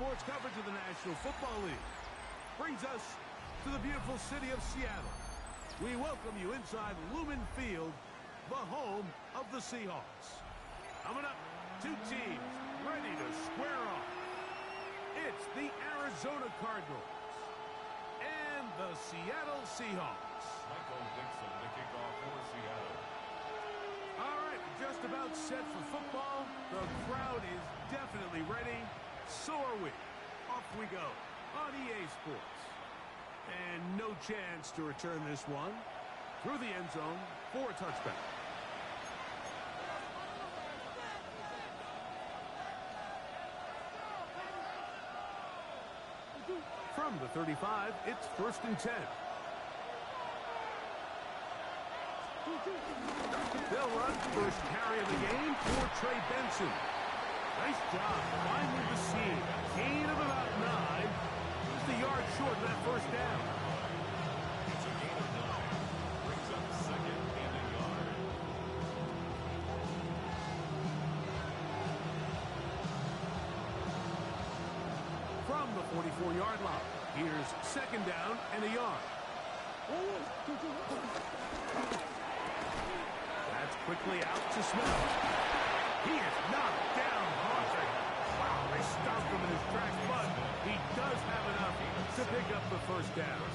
sports coverage of the National Football League brings us to the beautiful city of Seattle. We welcome you inside Lumen Field, the home of the Seahawks. Coming up, two teams ready to square off. It's the Arizona Cardinals and the Seattle Seahawks. Michael Dixon, the kickoff for Seattle. All right, just about set for football. The crowd is definitely ready. So are we. Off we go on EA Sports. And no chance to return this one. Through the end zone for a touchback. From the 35, it's 1st and 10. They'll run first carry of the game for Trey Benson. Nice job finding the seam. Gain of about 9. Just a yard short of that first down. It's a gain of 9. Brings up 2nd and a yard. From the 44-yard line, here's 2nd down and a yard. That's quickly out to Smith. He is knocked down hard. Wow, they stopped him in his tracks, but he does have enough to pick up the first down.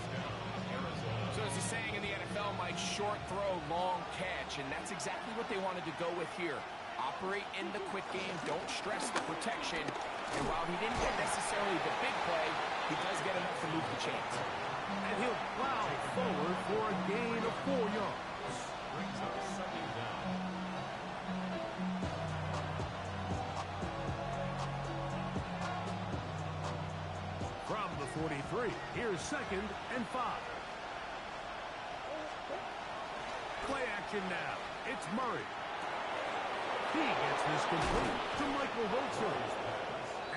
So as he's saying in the NFL, Mike, short throw, long catch, and that's exactly what they wanted to go with here. Operate in the quick game, don't stress the protection, and while he didn't get necessarily the big play, he does get enough to move the chains. And he'll plow forward for a gain of 4 yards. Brings up 2nd down. From the 43, here's 2nd and 5. Play action now. It's Murray. He gets this complete to Michael Wilson.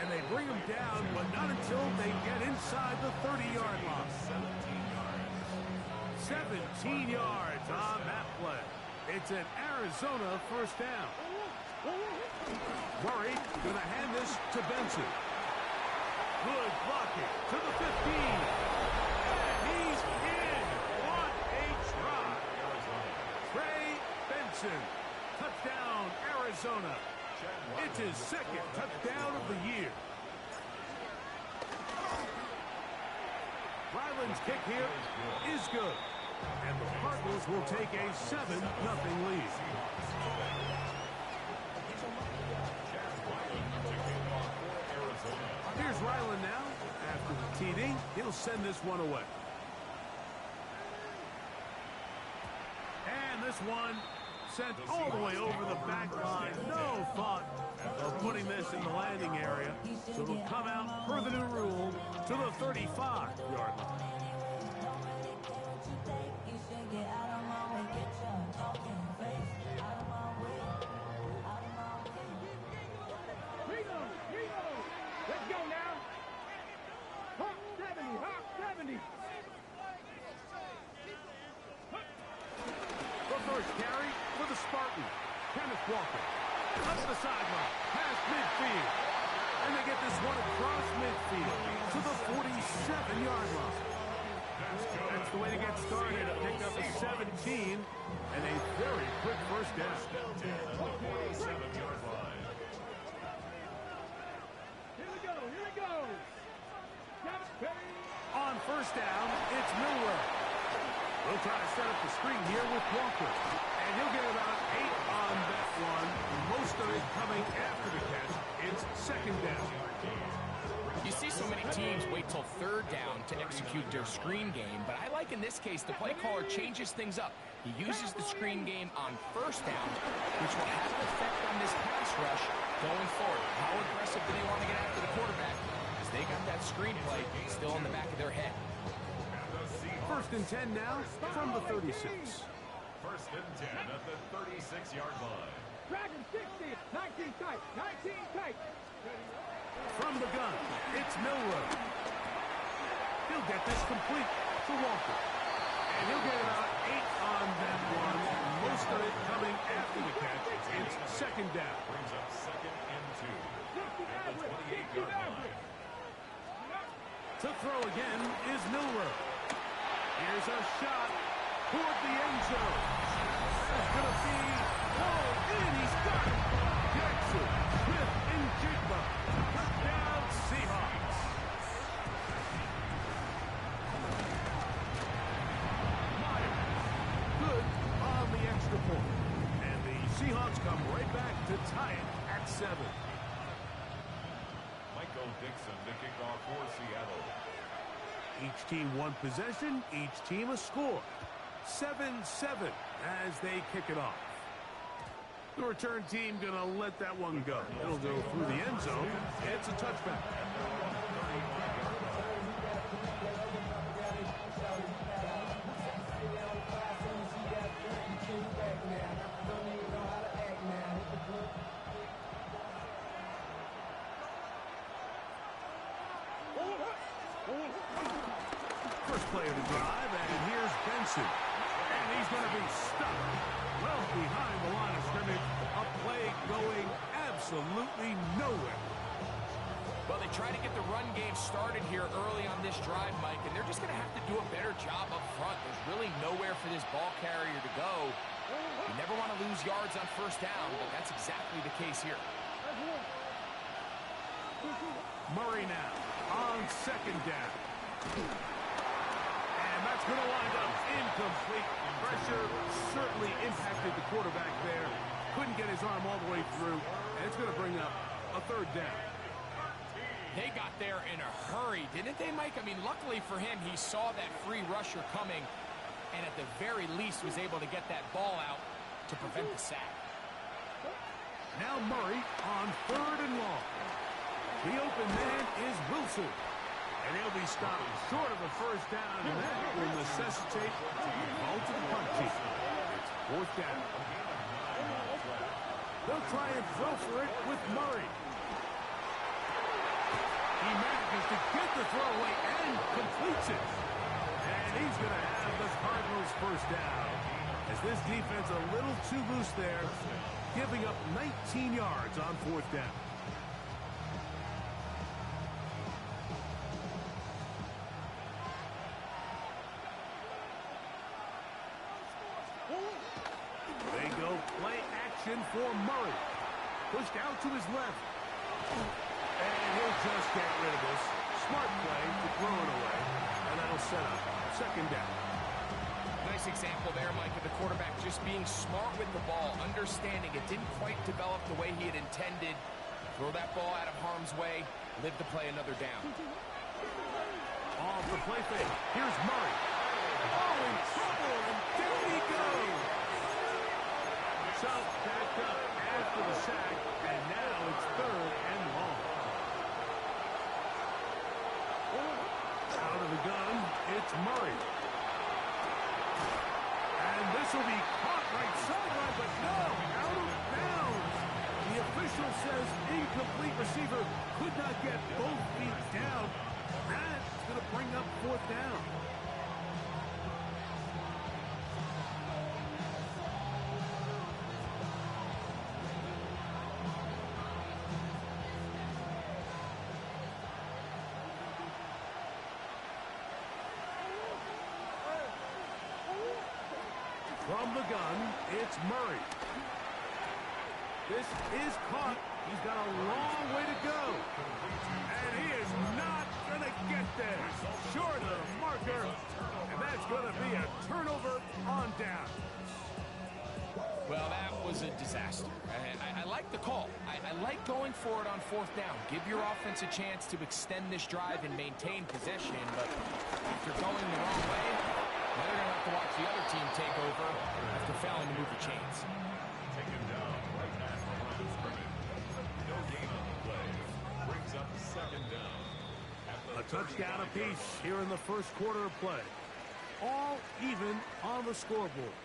And they bring him down, but not until they get inside the 30-yard line. 17 yards on that play. It's an Arizona first down. Murray going to hand this to Benson. Good blocking to the 15. And he's in. What a try. Trey Benson. Touchdown, Arizona. It's his 2nd touchdown of the year. Ryland's kick here is good. And the Cardinals will take a 7-0 lead. Here's Ryland now. After the TD, he'll send this one away. And this one sent all the way over the back line. No thought of putting this in the landing area. So it'll come out per the new rule to the 35-yard line. Let's go now. Hop 70, hop 70. The first carry for the Spartans. Kenneth Walker. Up the sideline. Past midfield. And they get this one across midfield to the 47-yard line. That's the way to get started. Pick up a 17 and a very quick first down. 10 at the 47-yard line. Here we go, here we go. On first down, it's Milrow. They'll try to set up the screen here with Walker. And he'll get about 8 on that one. Most of it coming after the catch. It's 2nd down. You see so many teams wait till 3rd down to execute their screen game, but I like in this case the play caller changes things up. He uses the screen game on 1st down, which will have an effect on this pass rush going forward. How aggressive do they want to get after the quarterback? Because they got that screen play still in the back of their head. 1st and 10 now from the 36. 1st and 10 at the 36-yard line. Dragon 60, 19 tight, 19 tight. From the gun, it's Milrow. He'll get this complete to Walker. And he'll get about 8 on that one. Most of it coming after the catch. It's 2nd down. Brings up 2nd and 2 at the 28-yard line. throw again is Milrow. Here's a shot toward the end zone. It's going to be pulled in. He's got it. Jackson, Smith, and Jigba. Touchdown, Seahawks. Meyer, good on the extra point. And the Seahawks come right back to tie it at 7. Michael Dixon to kick off for Seattle. Each team one possession, each team a score. 7-7 as they kick it off. The return team going to let that one go. It'll go through the end zone. It's a touchback. First play of the drive, and here's Benson. And he's going to be stuck well behind the line of scrimmage. A play going absolutely nowhere. Well, they try to get the run game started here early on this drive, Mike, and they're just going to have to do a better job up front. There's really nowhere for this ball carrier to go. You never want to lose yards on first down, but that's exactly the case here. Murray now on second down. And that's going to wind up incomplete. Pressure certainly impacted the quarterback there. Couldn't get his arm all the way through. And it's going to bring up a third down. They got there in a hurry, didn't they, Mike? I mean, luckily for him, he saw that free rusher coming and at the very least was able to get that ball out to prevent the sack. Now Murray on third and long. The open man is Wilson. And he'll be stopped short of a first down, and that will necessitate a call to the punt team. It's fourth down. They'll try and throw for it with Murray. He manages to get the throw away and completes it. And he's going to have the Cardinals first down. As this defense a little too loose there, giving up 19 yards on fourth down. They go play action for Murray. Pushed out to his left. And he'll just get rid of this. Smart play to throw it away. And that'll set up second down. Nice example there, Mike, of the quarterback just being smart with the ball, understanding it didn't quite develop the way he had intended. Throw that ball out of harm's way, live to play another down. Off the play fake. Here's Murray. Oh, in trouble, and there he goes. So, back up after the sack, and now it's third and long. Out of the gun, it's Murray. And this will be caught right sideline, but no, out of bounds. The official says incomplete. Receiver could not get both feet down. That's going to bring up fourth down. From the gun, it's Murray. This is caught. He's got a long way to go. And he is not going to get there. Short of the marker. And that's going to be a turnover on down. Well, that was a disaster. I like the call. I like going for it on fourth down. Give your offense a chance to extend this drive and maintain possession. But after going the wrong way, now they're going to have to watch the other team take over after failing to move the chains. Taken down right at the line of scrimmage. No gain on the play. Brings up second down. A touchdown apiece here in the first quarter of play. All even on the scoreboard.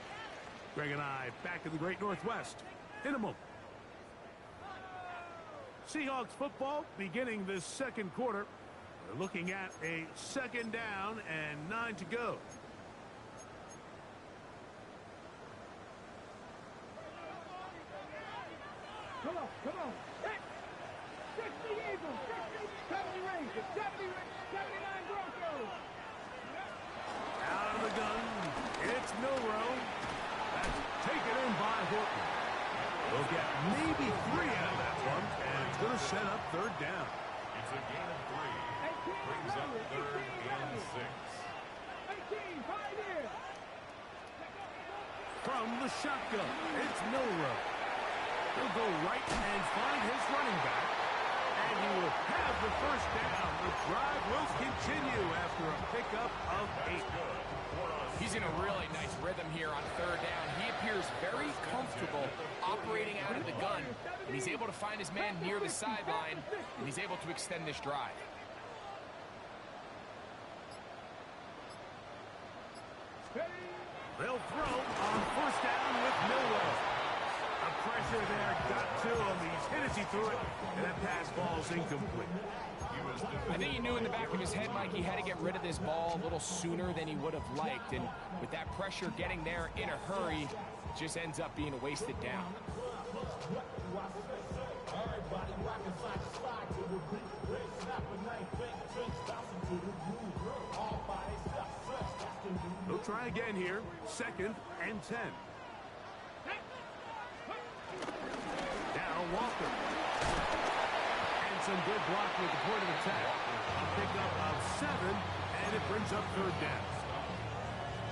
Greg and I back in the Great Northwest in a moment. Seahawks football beginning this second quarter. We're looking at a second down and 9 to go. Come on. 60 yards. Eagles, 70 Rangers, 79 Broncos. Out of the gun, it's Milrow. That's taken in by Horton. They'll get maybe 3 out of that one, and it's going to set up third down. It's a gain of 3. Brings up third and 6. 18, 5 years. From the shotgun, it's Milrow. He'll go right and find his running back. And he will have the first down. The drive will continue after a pickup of 8. He's in a really nice rhythm here on third down. He appears very comfortable operating out of the gun. And he's able to find his man near the sideline. And he's able to extend this drive. They'll throw on first down with Milrow. The pressure there got to him. He's hit as he threw it, and that pass ball's incomplete. I think he knew in the back of his head, Mike, he had to get rid of this ball a little sooner than he would have liked. And with that pressure getting there in a hurry, it just ends up being a wasted down. They'll try again here. 2nd and 10. Now Walker. And some good blocking at the point of attack. A pickup of 7, and it brings up third down.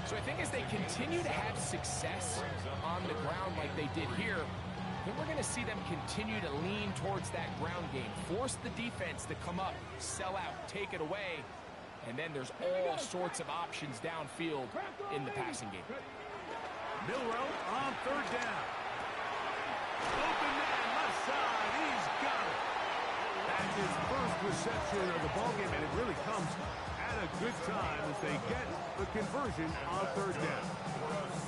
So I think as they continue to have success on the ground like they did here, I think we're going to see them continue to lean towards that ground game. Force the defense to come up, sell out, take it away. And then there's all sorts of options downfield in the passing game. Milrow on third down. Open man, left side. He's got it. That's his first reception of the ballgame, and it really comes at a good time as they get the conversion on third down.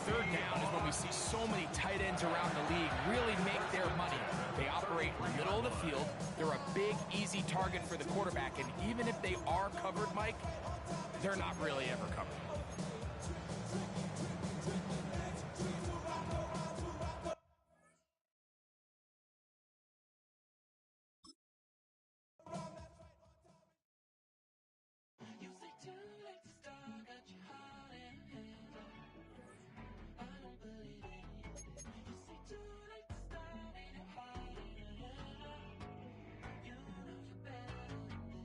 Third down is when we see so many tight ends around the league really make their money. They operate middle of the field. They're a big, easy target for the quarterback, and even if they are covered, Mike, they're not really ever covered.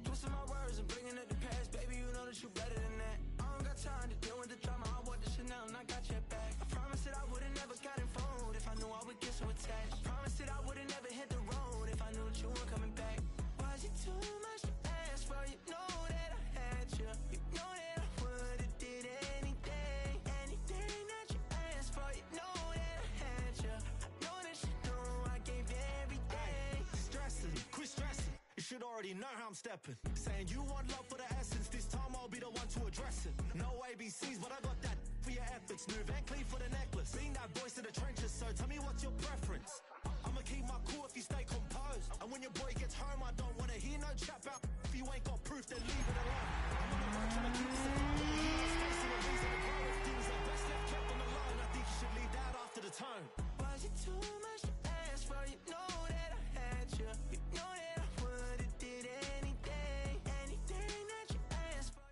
Twisting my words and bringing up the past, baby, you know that you better than that. I don't got time to deal with the drama. I want the Chanel and I got your back. I promise that I would've never gotten phoned if I knew I would get so attached. I promise that I would've never hit the road if I knew that you weren't coming back. Was it too much to ask for? You know that I had you. You know that I would've did anything, anything that you asked for. You know that I had you. I know that you know I gave you everything. Stressing, quit stressing. You should already know how I'm stepping. Saying you want love for the essence, this time I'll be the one to address it. No ABCs, but I got that for your efforts. New Van Cleef for the necklace. Being that voice in the trenches, so tell me what's your preference. I'ma keep my cool if you stay composed. And when your boy gets home, I don't wanna hear no chat about if you ain't got proof, then leave it alone. I'm on the road trying to keep this in my phone. You know space and a reason to grow. If things are best left kept on the line, I think you should leave that after the tone. Was it too much to ask for? You know that I had you. You know that I would've did anything, anything that you asked for.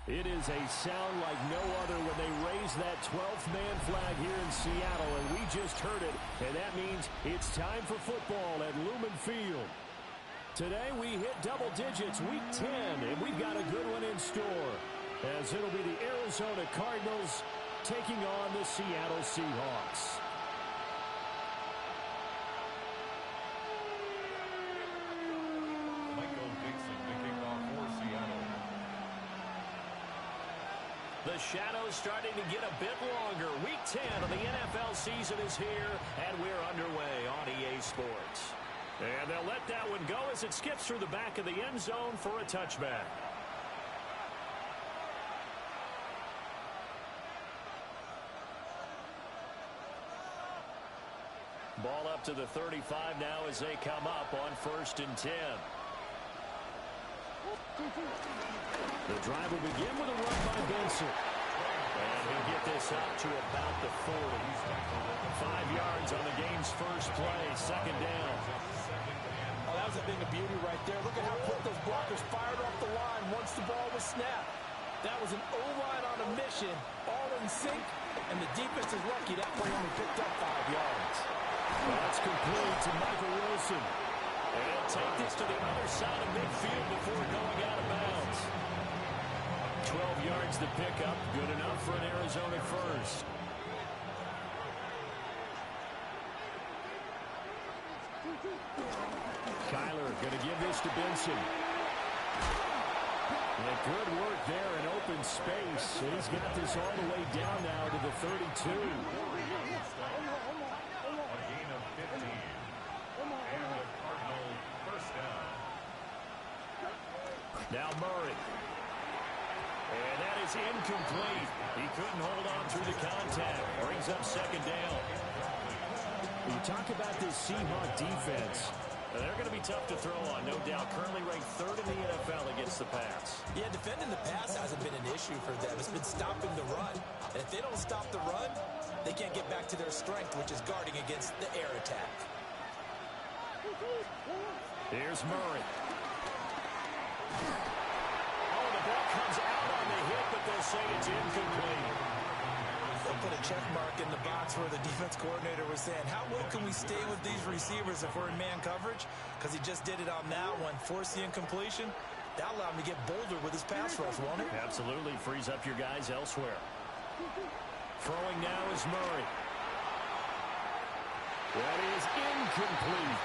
It is a sound like no other when they raise that 12th man flag here in Seattle, and we just heard it, and that means it's time for football at Lumen Field. Today we hit double digits, week 10, and we've got a good one in store, as it'll be the Arizona Cardinals taking on the Seattle Seahawks. Michael Dixon to kick off for Seattle. The shadow's starting to get a bit longer. Week 10 of the NFL season is here, and we're underway on EA Sports. And they'll let that one go as it skips through the back of the end zone for a touchback. Ball up to the 35 now as they come up on 1st and 10. The drive will begin with a run by Benson. And he'll get this out to about the 40. 5 yards on the game's first play, 2nd down. Oh, that was a thing of beauty right there. Look at how quick those blockers fired off the line once the ball was snapped. That was an O-line on a mission, all in sync, and the defense is lucky that play only picked up 5 yards. That's complete to Michael Wilson. And he'll take this to the other side of midfield before going out of bounds. 12 yards to pick up, good enough for an Arizona first. Kyler going to give this to Benson. And good work there in open space. And he's got this all the way down now to the 32. A gain of 15. And a Cardinal first down. Now Murray. And that is incomplete. He couldn't hold on through the contact. Brings up second down. When you talk about this Seahawk defense, they're going to be tough to throw on, no doubt. Currently ranked 3rd in the NFL against the pass. Yeah, defending the pass hasn't been an issue for them. It's been stopping the run. And if they don't stop the run, they can't get back to their strength, which is guarding against the air attack. Here's Murray. Oh, the ball comes out on the hit, but they'll say it's incomplete. They'll put a check mark in the box where the defense coordinator was saying, how well can we stay with these receivers if we're in man coverage? Because he just did it on that one, force the incompletion. That'll allow him to get bolder with his pass rush, won't it? Absolutely, frees up your guys elsewhere. Throwing now is Murray. That is incomplete.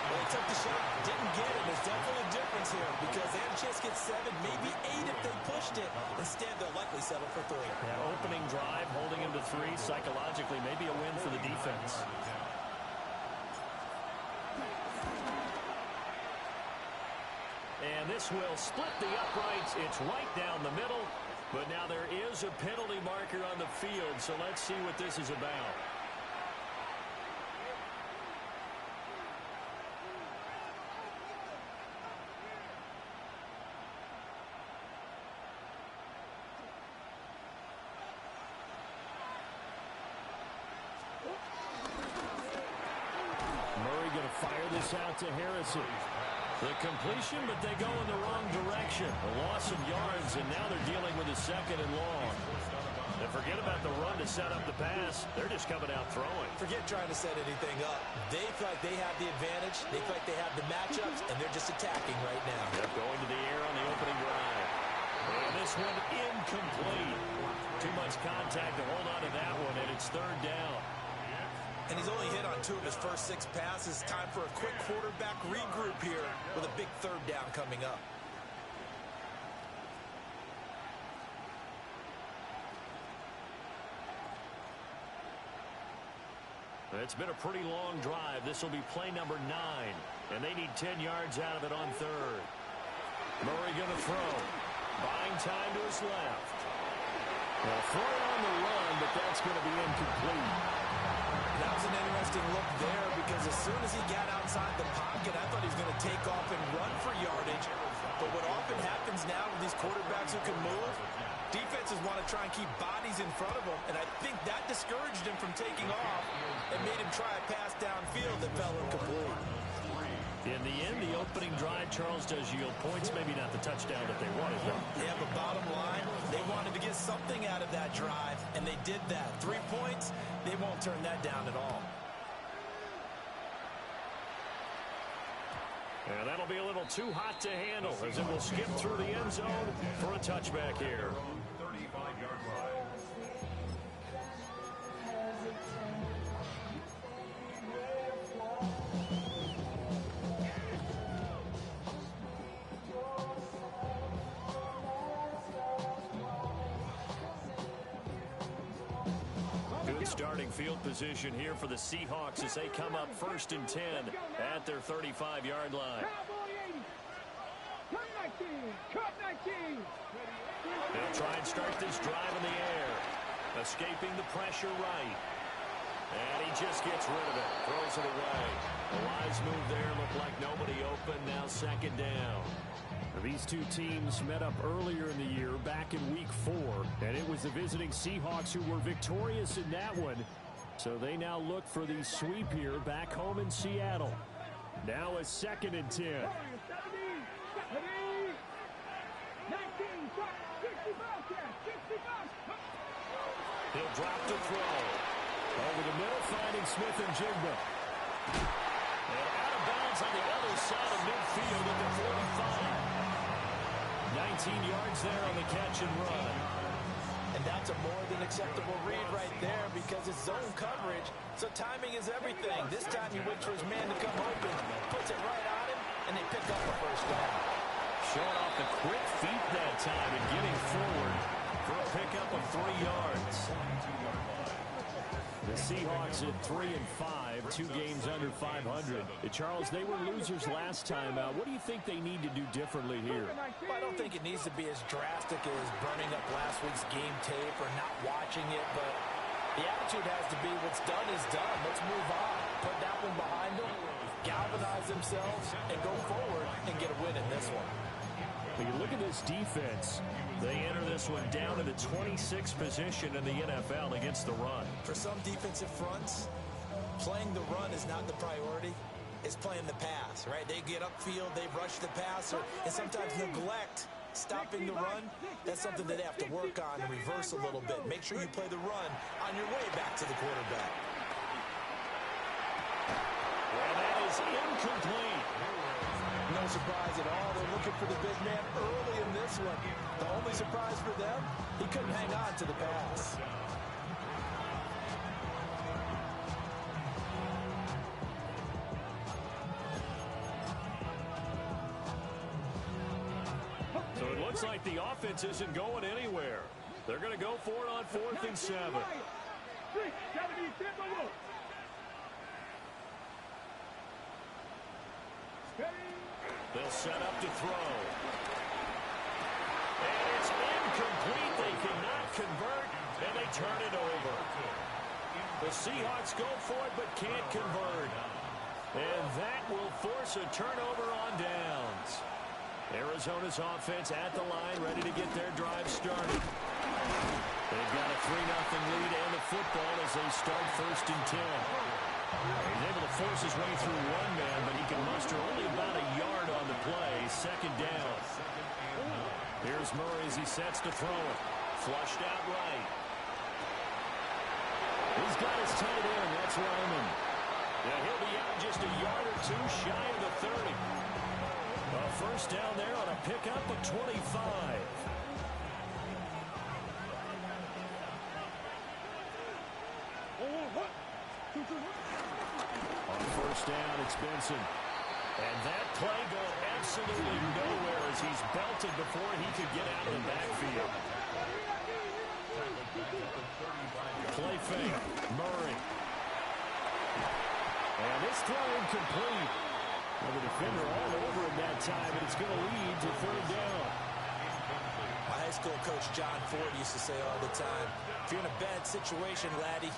Well, he took the shot, didn't get it. There's definitely a difference here because they had a chance to get 7, maybe 8 if they pushed it. Instead, they'll likely settle for 3. Yeah, opening drive, holding him to 3, psychologically, maybe a win for the defense. And this will split the uprights. It's right down the middle, but now there is a penalty marker on the field, so let's see what this is about. Fire this out to Harrison. The completion, but they go in the wrong direction. A loss of yards, and now they're dealing with a 2nd and long. And forget about the run to set up the pass. They're just coming out throwing. Forget trying to set anything up. They feel like they have the advantage. They feel like they have the matchups, and they're just attacking right now. Yep, going to the air on the opening drive. And this one incomplete. Too much contact to hold on to that one, and it's 3rd down. And he's only hit on 2 of his first 6 passes. Time for a quick quarterback regroup here with a big 3rd down coming up. It's been a pretty long drive. This will be play number 9. And they need 10 yards out of it on 3rd. Murray going to throw. Buying time to his left. Well, throw on the run, but that's going to be incomplete. That was an interesting look there because as soon as he got outside the pocket, I thought he was going to take off and run for yardage. But what often happens now with these quarterbacks who can move, defenses want to try and keep bodies in front of them, and I think that discouraged him from taking off and made him try a pass downfield that fell incomplete. In the end, the opening drive, Charles, does yield points. Maybe not the touchdown that they wanted, though. Yeah, but bottom line, they wanted to get something out of that drive, and they did that. 3 points, they won't turn that down at all. And that'll be a little too hot to handle as it will skip through the end zone for a touchback here. 35-yard line. Good starting field position here for the Seahawks as they come up 1st and 10 at their 35-yard line. Cut 19. They'll try and start this drive in the air. Escaping the pressure right. And he just gets rid of it. Throws it away. The wise move there. Looked like nobody open. Now 2nd down. These two teams met up earlier in the year, back in Week 4, and it was the visiting Seahawks who were victorious in that one. So they now look for the sweep here back home in Seattle. Now a 2nd and 10. 70, 19, 65. He'll drop to throw. Over the middle, finding Smith and Jigba. And out of bounds on the other side of midfield at the 45. 19 yards there on the catch and run. And that's a more than acceptable read right there because it's zone coverage, so timing is everything. This time he waits for his man to come open, puts it right on him, and they pick up a first down. Showing off the quick feet that time and getting forward for a pickup of 3 yards. The Seahawks at 3-5, 2 games under 500. Charles, they were losers last time out. What do you think they need to do differently here? Well, I don't think it needs to be as drastic as burning up last week's game tape or not watching it, but the attitude has to be what's done is done. Let's move on. Put that one behind them, galvanize themselves, and go forward and get a win in this one. When you look at this defense, they enter this one down to the 26th position in the NFL against the run. For some defensive fronts, playing the run is not the priority. It's playing the pass, right? They get upfield, they rush the passer, and sometimes neglect stopping the run. That's something that they have to work on and reverse a little bit. Make sure you play the run on your way back to the quarterback. And that is incomplete. No surprise at all. They're looking for the big man early in this one. The only surprise for them, he couldn't hang on to the pass. So it looks like the offense isn't going anywhere. They're going to go for it on 4th and 7. They'll set up to throw. And it's incomplete. They cannot convert, and they turn it over. The Seahawks go for it but can't convert. And that will force a turnover on downs. Arizona's offense at the line, ready to get their drive started. They've got a 3-0 lead and the football as they start 1st and 10. He's able to force his way through one man, but he can muster only about a yard on the play. 2nd down. Here's Murray as he sets to throw it. Flushed out right. He's got his tight end. That's Ryman. Yeah, he'll be out just a yard or 2 shy of the 30. A first down there on a pickup of 25. On 1st down, it's Benson. And that play going absolutely nowhere as he's belted before he could get out of the backfield. Play fake. Murray. And this throw incomplete. Well, the defender all over him that time, and it's going to lead to 3rd down. My high school coach, John Ford, used to say all the time, if you're in a bad situation, laddie,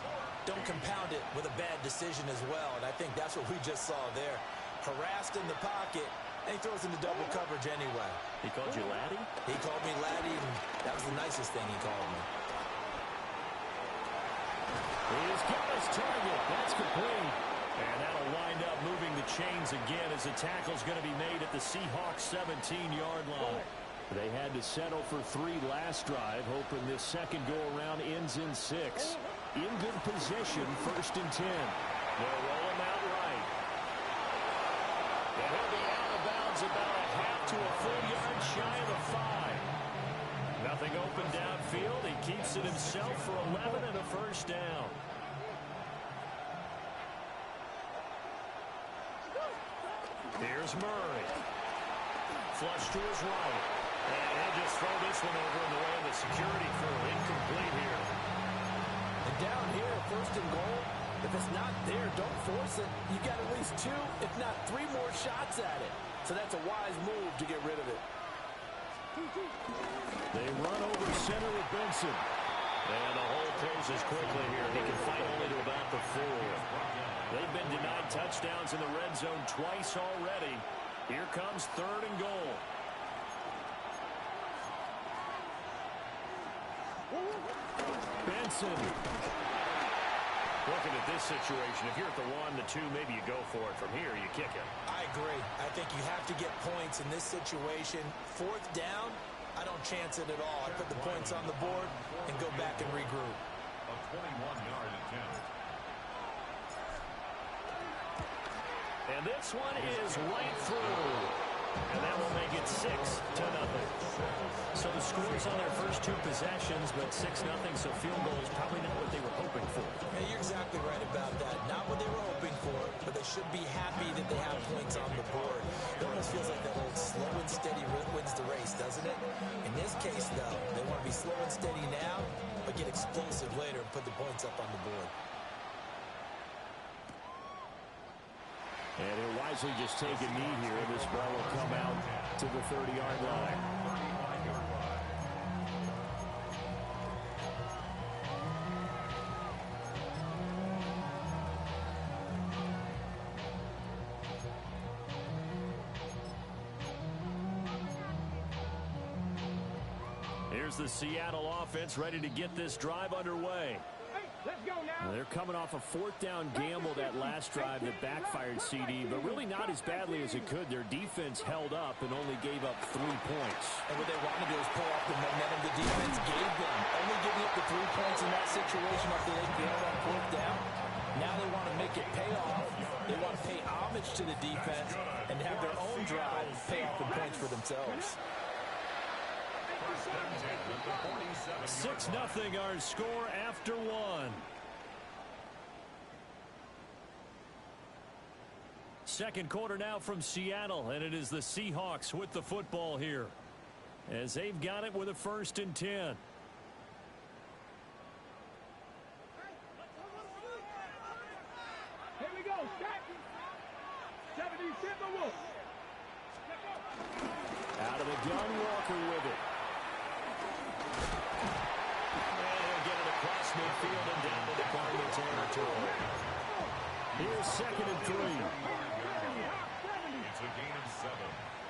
don't compound it with a bad decision as well. And I think that's what we just saw there. Harassed in the pocket, and he throws into double coverage anyway. He called you laddie? He called me laddie, and that was the nicest thing he called me. He's got his target. That's complete. And that'll wind up moving the chains again as the tackle's going to be made at the Seahawks 17-yard line. They had to settle for 3 last drive, hoping this second go-around ends in 6. In good position, 1st and 10. They'll roll him out right. And he'll be out of bounds about a half to a full yard shy of the 5. Nothing open downfield. He keeps it himself for 11 and a first down. Here's Murray. Flush to his right. And he'll just throw this one over in the way of the security crew. Incomplete here. And down here, 1st and goal, if it's not there, don't force it. You got at least 2, if not 3 more shots at it. So that's a wise move to get rid of it. They run over center with Benson. And the hole closes quickly here. He can fight only to about the 4. They've been denied touchdowns in the red zone twice already. Here comes 3rd and goal. Benson. Looking at this situation, if you're at the 1, the 2, maybe you go for it. From here, you kick it. I agree. I think you have to get points in this situation. 4th down, I don't chance it at all. I put the points on the board and go back and regroup. A 21-yard attempt. And this one is right through. And that will make it 6-0. So the scores on their first 2 possessions, but 6-0, so field goal is probably not what they were hoping for. Yeah, you're exactly right about that. Not what they were hoping for, but they should be happy that they have points on the board. It almost feels like that old slow and steady wins the race, doesn't it? In this case, though, they want to be slow and steady now, but get explosive later and put the points up on the board. And he'll wisely just take a knee here. This ball will come out to the 30-yard line. Here's the Seattle offense ready to get this drive underway. Let's go now. They're coming off a 4th down gamble that last drive that backfired CD, but really not as badly as it could. Their defense held up and only gave up 3 points. And what they want to do is pull off the momentum the defense gave them. Only giving up the 3 points in that situation after they gained on 4th down. Now they want to make it pay off. They want to pay homage to the defense and have their own drive pay off in points for themselves. 6-0 our score after 1. Second quarter now from Seattle, and it is the Seahawks with the football here as they've got it with a 1st and 10. Here we go. Stack. 70 Timberwolves. Out of the gun, Walker with it. And he'll get it across midfield and down to the Cardinal territory. Here's 2nd and 3. It's a gain of 7.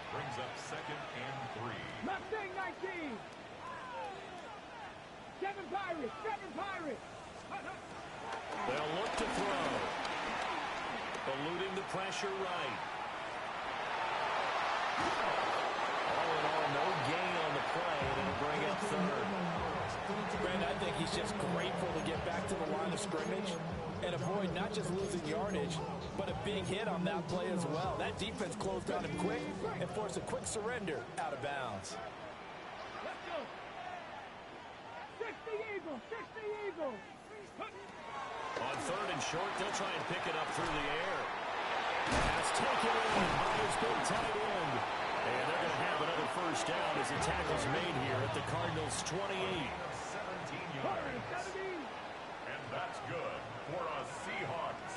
Brings up 2nd and 3. Mustang 19. 7 Pirates. 7 Pirates. They'll look to throw. Eluding the pressure right. All in all, no gain on the play, and it'll bring up 3rd. Brandon, I think he's just grateful to get back to the line of scrimmage and avoid not just losing yardage, but a big hit on that play as well. That defense closed on him quick and forced a quick surrender out of bounds. Let's go. 60 Eagles. 60 Eagles. On 3rd and short, they'll try and pick it up through the air. That's taken in by his big tight end. And they're going to have another 1st down as the tackle's made here at the Cardinals' 28. 17 yards. And that's good for a Seahawks.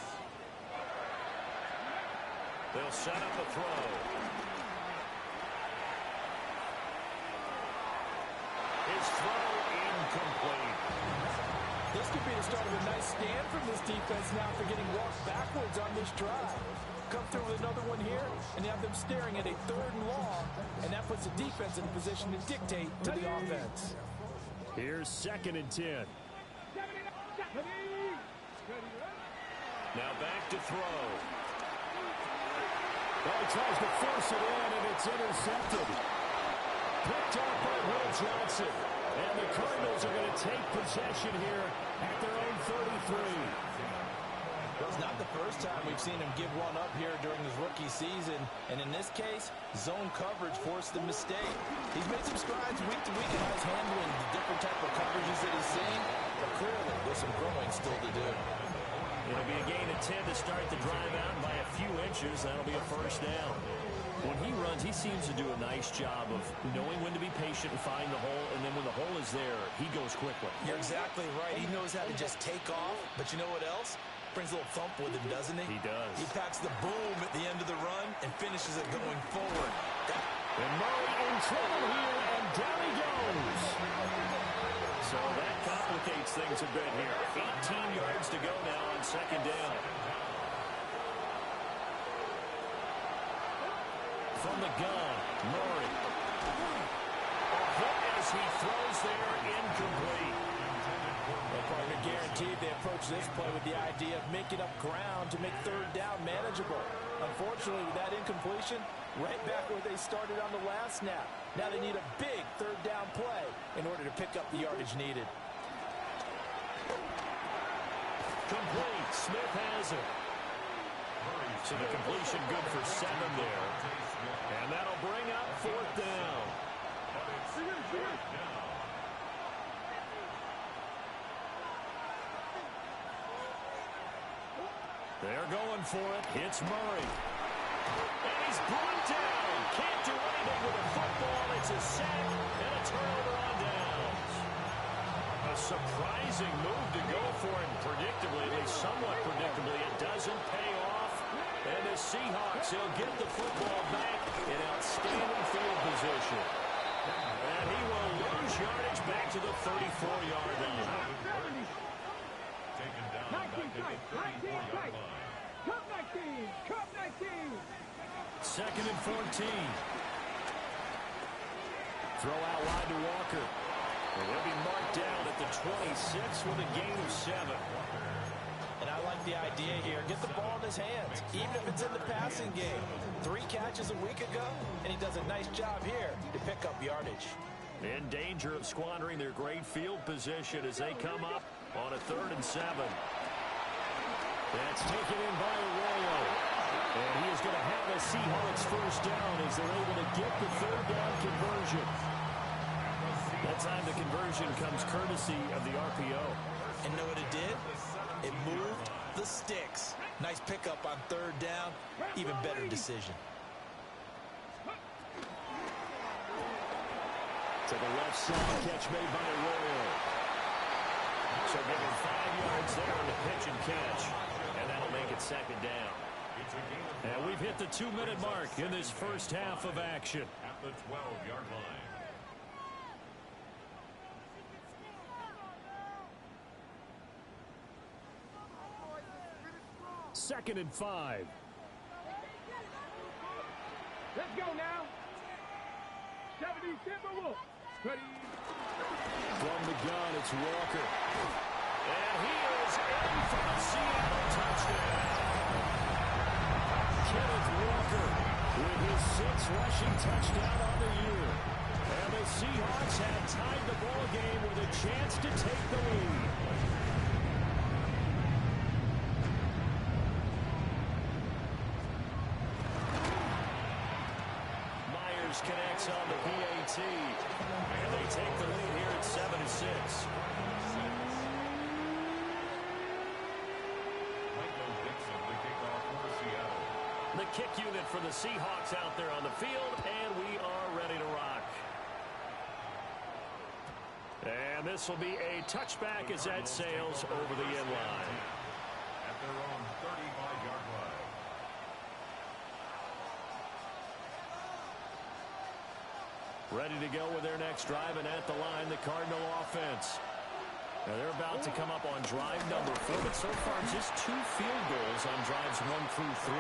They'll set up a throw. His throw incomplete. This could be the start of a nice stand from this defense now after getting walked backwards on this drive. Come through with another one here, and you have them staring at a 3rd and long, and that puts the defense in a position to dictate to the offense. Here's 2nd and 10. Now back to throw. Well, he tries to force it in, and it's intercepted. Picked up by Will Johnson. And the Cardinals are going to take possession here at their own 33. Well, it's not the first time we've seen him give one up here during his rookie season. And in this case, zone coverage forced the mistake. He's made some strides week to week in his handling the different type of coverages that he's seeing. But clearly, there's some growing still to do. It'll be a gain of 10 to start the drive out by a few inches. That'll be a 1st down. When he runs, he seems to do a nice job of knowing when to be patient and find the hole, and then when the hole is there, he goes quickly. You're exactly right. He knows how to just take off, but you know what else? Brings a little thump with him, doesn't he? He does. He packs the boom at the end of the run and finishes it going forward. And Murray in trouble here, and down he goes. So that complicates things a bit here. 18 yards to go now on 2nd down. From the gun, Murray. A hit as he throws there, incomplete. The partner guaranteed they approach this play with the idea of making up ground to make third down manageable. Unfortunately, with that incompletion, right back where they started on the last snap. Now they need a big third down play in order to pick up the yardage needed. Complete. Smith has it. So the completion good for 7 there. And that'll bring up 4th down. They're going for it. It's Murray. And he's brought down. Can't do anything with the football. It's a sack and a turnover on downs. A surprising move to go for it. Predictably, at least somewhat predictably, it doesn't pay off. And the Seahawks, they'll get the football back in outstanding field position. And he will lose yardage back to the 34-yard line. Taken down 19 back at the 34-yard line. Cup 19. Cup 19. 2nd and 14. Throw out wide to Walker. And he'll be marked down at the 26 with a gain of 7. And I like the idea here. Get the ball in his hands, even if it's in the passing game. 3 catches a week ago, and he does a nice job here to pick up yardage. In danger of squandering their great field position as they come up on a 3rd and 7. That's taken in by Arroyo. And he is going to have a Seahawks first down as they're able to get the 3rd down conversion. That time the conversion comes courtesy of the RPO. And know what it did? It moved the sticks. Nice pickup on 3rd down. Even better decision. To the left side, catch made by Arroyo. So give him 5 yards there on the pitch and catch. And that'll make it 2nd down. And we've hit the 2-minute mark in this first half of action. At the 12-yard line. Second and 5. Let's go now. 70 Timberwolves. Ready. From the gun, it's Walker. And he is in for the Seattle touchdown. Kenneth Walker with his 6th rushing touchdown on the year. And the Seahawks have tied the ball game with a chance to take the lead. Myers connects on the PAT. And they take the lead here at 7-6. The kick unit for the Seahawks out there on the field, and we are ready to rock. And this will be a touchback as that sails over the end line. At their own 35-yard line. Ready to go with their next drive, and at the line, the Cardinal offense. Now they're about to come up on drive number 4, but so far just 2 field goals on drives 1 through 3.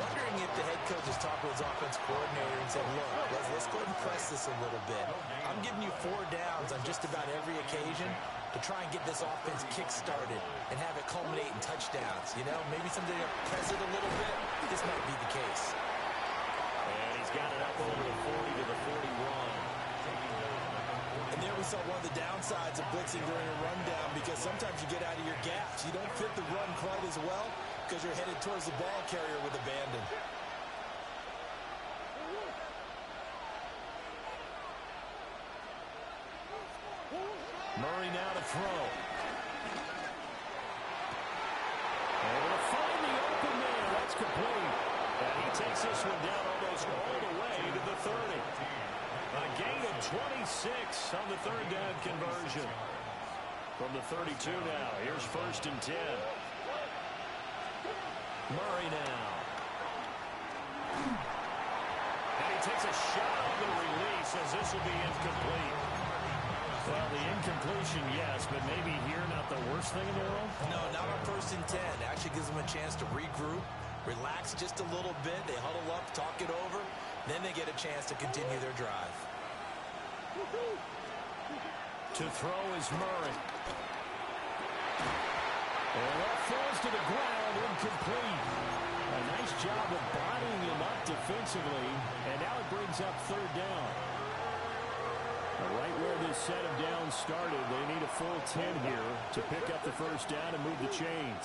Wondering if the head coach has talked to his offense coordinator and said, look, let's go ahead and press this a little bit. I'm giving you 4 downs on just about every occasion to try and get this offense kick-started and have it culminate in touchdowns. You know, maybe someday they'll press it a little bit. This might be the case. And he's got it up over the 40 to the 41. And there we saw one of the downsides of blitzing during a rundown, because sometimes you get out of your gaps. You don't fit the run quite as well because you're headed towards the ball carrier with abandon. Murray now to throw. Able to find the open man. That's complete. And he takes this one down almost all the way to the 30. A gain of 26 on the 3rd down conversion. From the 32 now. Here's 1st and 10. Murray now. And he takes a shot on the release as this will be incomplete. Well, the incompletion, yes, but maybe here not the worst thing in the world? No, not on 1st and 10. It actually gives them a chance to regroup, relax just a little bit. They huddle up, talk it over. Then they get a chance to continue their drive. To throw is Murray. to the ground, incomplete. A nice job of bodying him up defensively, and now it brings up third down. Right where this set of downs started, they need a full 10 here to pick up the first down and move the chains.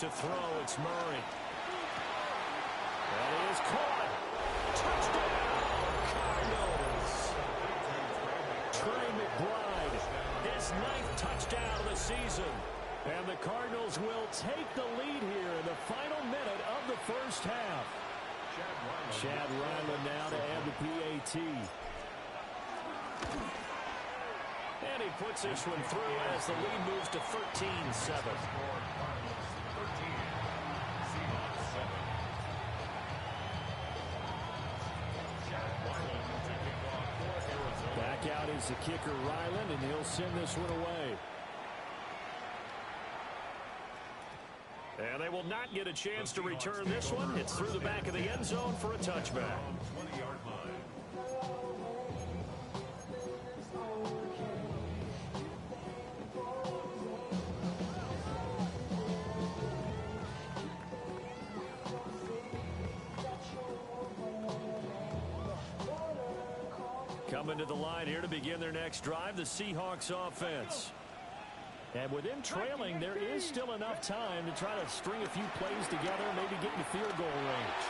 To throw, it's Murray. That is caught. Touchdown, Cardinals. Trey McBride, his 9th touchdown of the season. And the Cardinals will take the lead here in the final minute of the first half. Chad Ryland now to add the PAT. And he puts this one through as the lead moves to 13-7. Back out is the kicker, Ryland, and he'll send this one away. And they will not get a chance to return this one. It's through the back of the end zone for a touchback. 20-yard line. Coming to the line here to begin their next drive, the Seahawks offense. And with them trailing, there is still enough time to try to string a few plays together, maybe get in the field goal range.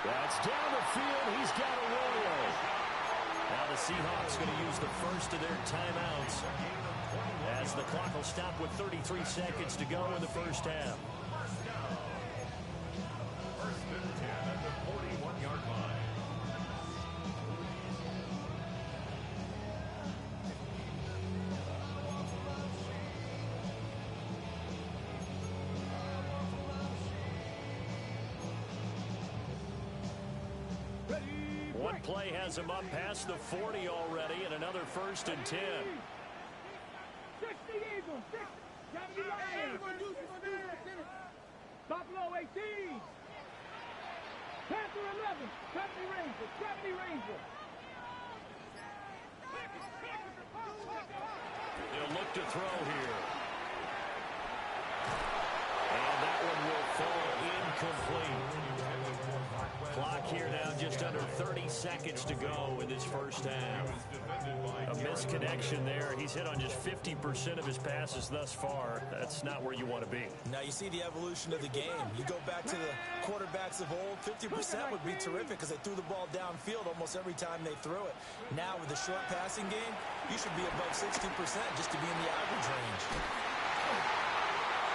That's down the field. He's got a roll. Now the Seahawks going to use the first of their timeouts as the clock will stop with 33 seconds to go in the first half. First and 10 at the 41-yard line. One play has him up past the 40 already, and another first and 10. 60 Eagles, 60. Buffalo 18. Panther 11. 70 Rangers, 70 Rangers. He'll look to throw here. And that one will fall incomplete. Clock here now just under 30 seconds to go in this first half. A misconnection there. He's hit on just 50% of his passes thus far. That's not where you want to be. Now you see the evolution of the game. You go back to the quarterbacks of old, 50% would be terrific because they threw the ball downfield almost every time they threw it. Now with the short passing game, you should be above 60% just to be in the average range.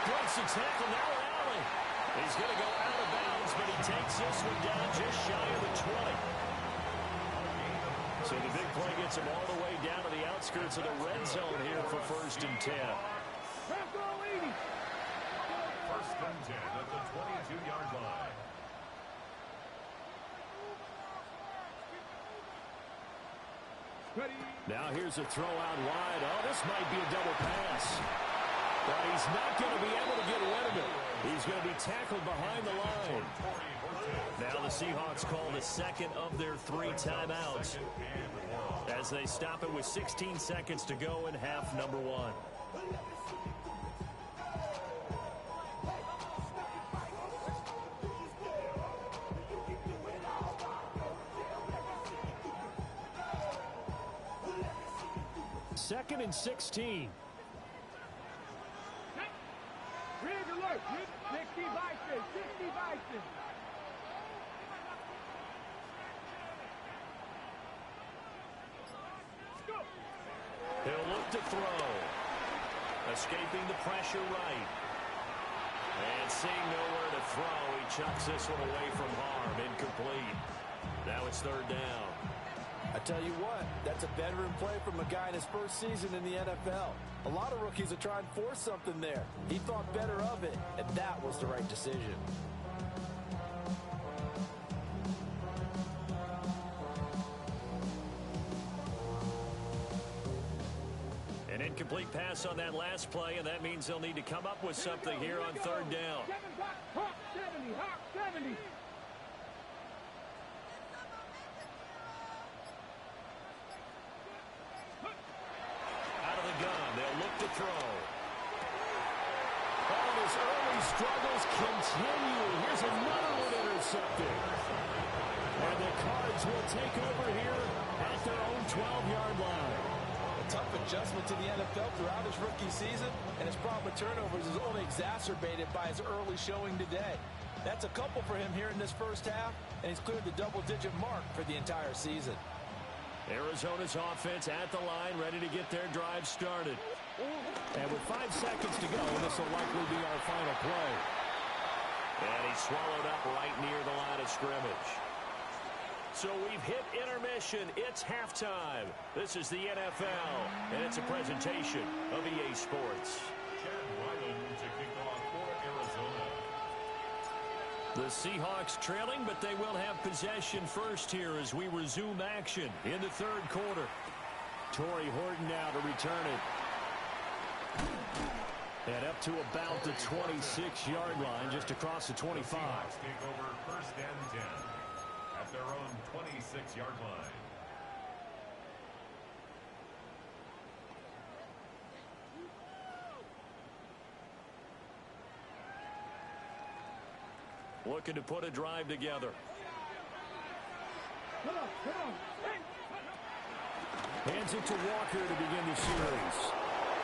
Breaks the tackle, now Allen. He's going to go out of bounds, but he takes this one down just shy of the 20. So the big play gets him all the way down to the outskirts of the red zone here for first and 10. First and 10 at the 22-yard line. Now here's a throw out wide. Oh, this might be a double pass. But he's not going to be able to get rid of it. He's going to be tackled behind the line. Now the Seahawks call the second of their 3 timeouts as they stop it with 16 seconds to go in half number 1. Second and 16. Red alert. 60 Bison. 60 Bison. He'll look to throw. Escaping the pressure right. And seeing nowhere to throw, he chucks this one away from harm. Incomplete. Now it's third down. I tell you what, that's a veteran play from a guy in his first season in the NFL. A lot of rookies are trying to force something there. He thought better of it, and that was the right decision. An incomplete pass on that last play, and that means they'll need to come up with something here on third down. Hawk 70. Hawk 70. Out of struggles continue. Here's another one intercepted. And the Cards will take over here at their own 12-yard line. A tough adjustment to the NFL throughout his rookie season, and his problem with turnovers is only exacerbated by his early showing today. That's a couple for him here in this first half, and he's cleared the double-digit mark for the entire season. Arizona's offense at the line, ready to get their drive started. And with 5 seconds to go, this will likely be our final play. And he's swallowed up right near the line of scrimmage. So we've hit intermission. It's halftime. This is the NFL, and it's a presentation of EA Sports. Chad Ryland to kick off for Arizona. The Seahawks trailing, but they will have possession first here as we resume action in the third quarter. Torrey Horton now to return it. And up to about the 26-yard line, just across the 25. The Seahawks take over first and 10 at their own 26-yard line. Looking to put a drive together. Hands it to Walker to begin the series.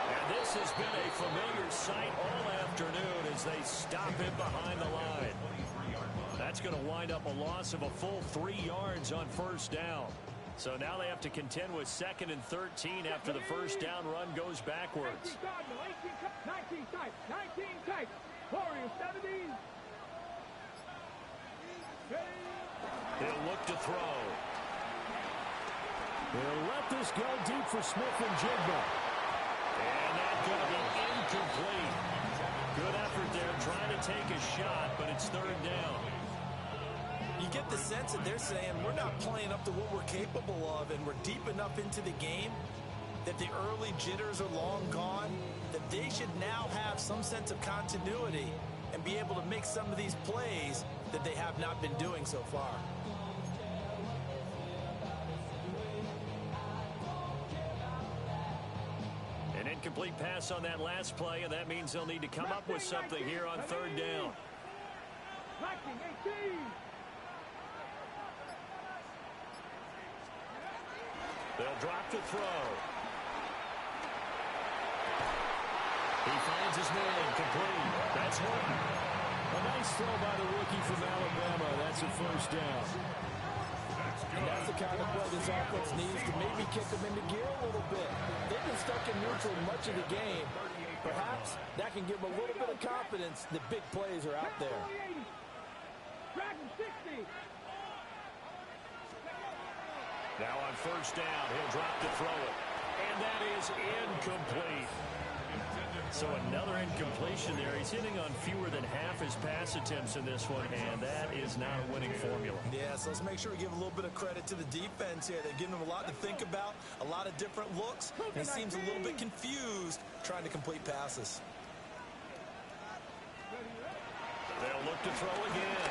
And this has been a familiar sight all afternoon as they stop him behind the line. That's going to wind up a loss of a full 3 yards on first down. So now they have to contend with 2nd and 13 after the first down run goes backwards. 19 tight. Warriors 17. He'll look to throw. They'll let this go deep for Smith and Jigba. And that's going to be incomplete. Good effort there trying to take a shot, but it's third down. You get the sense that they're saying we're not playing up to what we're capable of, and we're deep enough into the game that the early jitters are long gone, that they should now have some sense of continuity and be able to make some of these plays that they have not been doing so far. An incomplete pass on that last play, and that means they'll need to come up with something here on third down. 18. They'll drop to throw. He finds his man, complete. That's one. A nice throw by the rookie from Alabama. That's a first down. And that's the kind of play this offense needs to maybe kick them into gear a little bit. They've been stuck in neutral much of the game. Perhaps that can give them a little bit of confidence that big plays are out there. Dragon 60. Now on first down, he'll drop to throw it. And that is incomplete. So another incompletion there. He's hitting on fewer than half his pass attempts in this one, and that is not a winning formula. Yeah, so let's make sure we give a little bit of credit to the defense here. They're giving him a lot to think about, a lot of different looks, and he seems a little bit confused trying to complete passes. They'll look to throw again.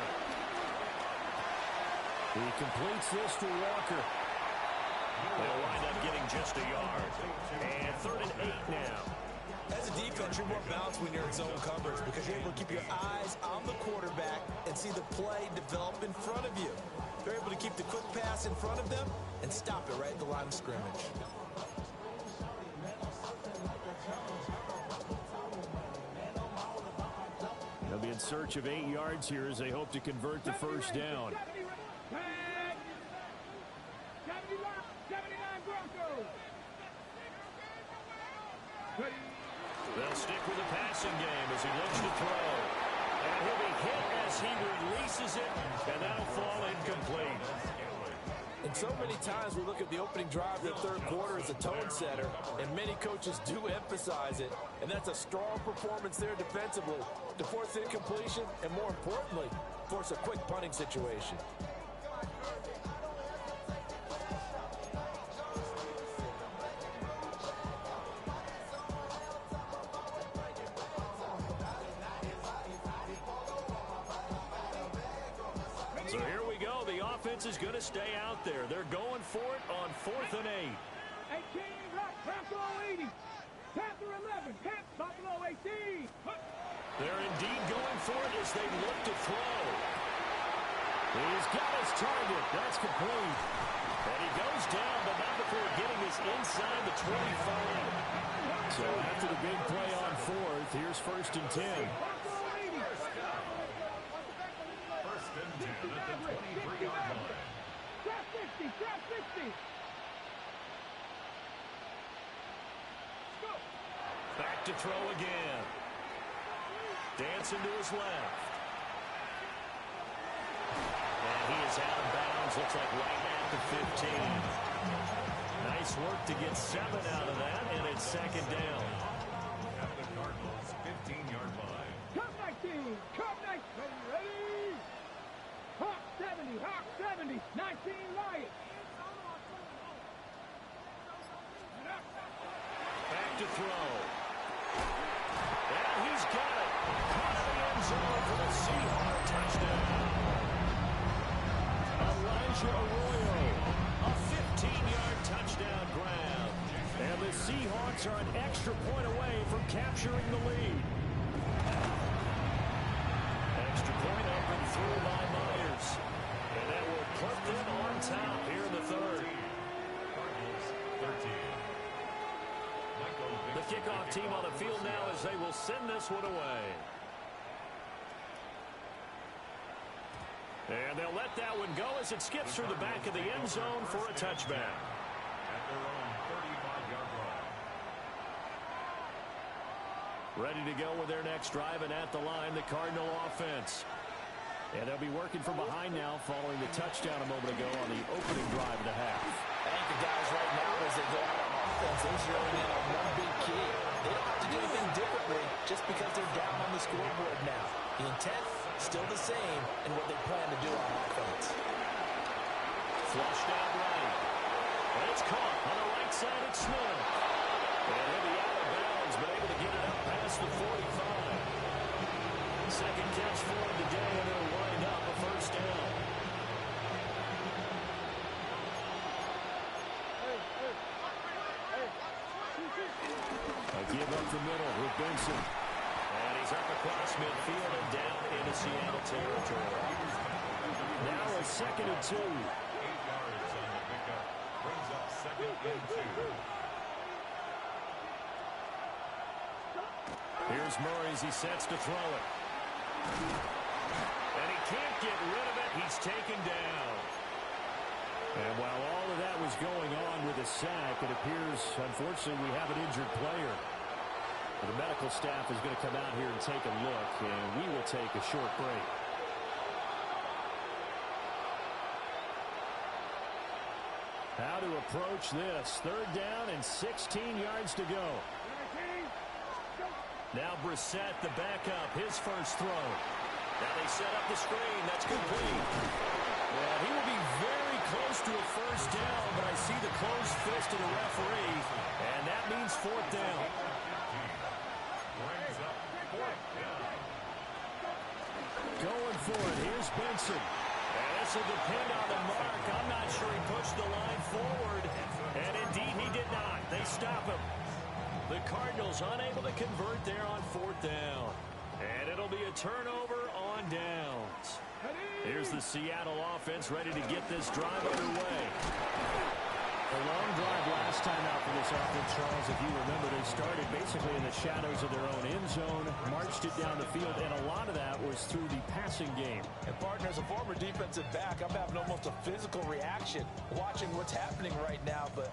He completes this to Walker. They'll wind up getting just a yard. And 3rd and 8 now. As a defense, you're more balanced when you're in zone coverage because you're able to keep your eyes on the quarterback and see the play develop in front of you. They're able to keep the quick pass in front of them and stop it right at the line of scrimmage. They'll be in search of 8 yards here as they hope to convert the first down. 79 Broncos. They'll stick with the passing game as he looks to throw. And he'll be hit as he releases it, and that'll fall incomplete. And so many times we look at the opening drive of the third quarter as a tone setter, and many coaches do emphasize it. And that's a strong performance there defensively to force incompletion and, more importantly, force a quick punting situation. So here we go. The offense is going to stay out there. They're going for it on 4th and 8. 18, Buffalo 80. Panther 11, Buffalo 18. They're indeed going as they look to throw. He's got his target. That's complete. And he goes down, but not before getting us inside the 25. So after the big play on fourth, here's 1st and 10. First and 10 at the 23-yard line. Trap 60, trap 60. Back to throw again. Dancing to his left. And he is out of bounds. Looks like right at the 15. Nice work to get 7 out of that, and it's 2nd down. At the Cardinals' 15-yard line. Cup 19, Cup 19. Ready? Hawk 70, Hawk 70. 19 Lions. Back to throw. And he's got it. Caught in the end zone for the Seahawks touchdown. Elijah Arroyo, a 15-yard touchdown grab. And the Seahawks are an extra point away from capturing the lead. Extra point up and through by Myers. And that will put them on top here in the 3rd. Cardinals 13. The kickoff team on the field now as they will send this one away. And they'll let that one go as it skips through the back of the end zone for a touchback. At their own 35-yard line. Ready to go with their next drive, and at the line, the Cardinal offense. And they'll be working from behind now following the touchdown a moment ago on the opening drive of the half. I think the guys right now, as they go out on offense, they're zeroing in on one big key. They don't have to do anything differently just because they're down on the scoreboard now. The intent, still the same in what they plan to do on offense. Flushed out right. And it's caught on the right side at Smith. And he'll be out of bounds, but able to get it up past the 45. Second catch for him today, and it'll wind up a 1st down. A give up the middle with Benson. And he's up across midfield and down into Seattle territory. Now a 2nd and 2. 8 yards on the pickup. Brings up 2nd and 2. Here's Murray as he sets to throw it. And he can't get rid of it. He's taken down. And while all of that was going on with a sack, it appears, unfortunately, we have an injured player. The medical staff is going to come out here and take a look, and we will take a short break. How to approach this. 3rd down and 16 yards to go. Now Brissett, the backup, his first throw. Now they set up the screen. That's complete. Yeah, he will be very close to a 1st down, but I see the closed fist of the referee, and that means 4th down. Brings up 4th down. Going for it. Here's Benson. And this will depend on the mark. I'm not sure he pushed the line forward. And indeed, he did not. They stop him. The Cardinals unable to convert there on 4th down. And it'll be a turnover on downs. Here's the Seattle offense ready to get this drive underway. A long drive last time out for this offense, Charles. If you remember, they started basically in the shadows of their own end zone, marched it down the field, and a lot of that was through the passing game. And, partner, as a former defensive back, I'm having almost a physical reaction watching what's happening right now. But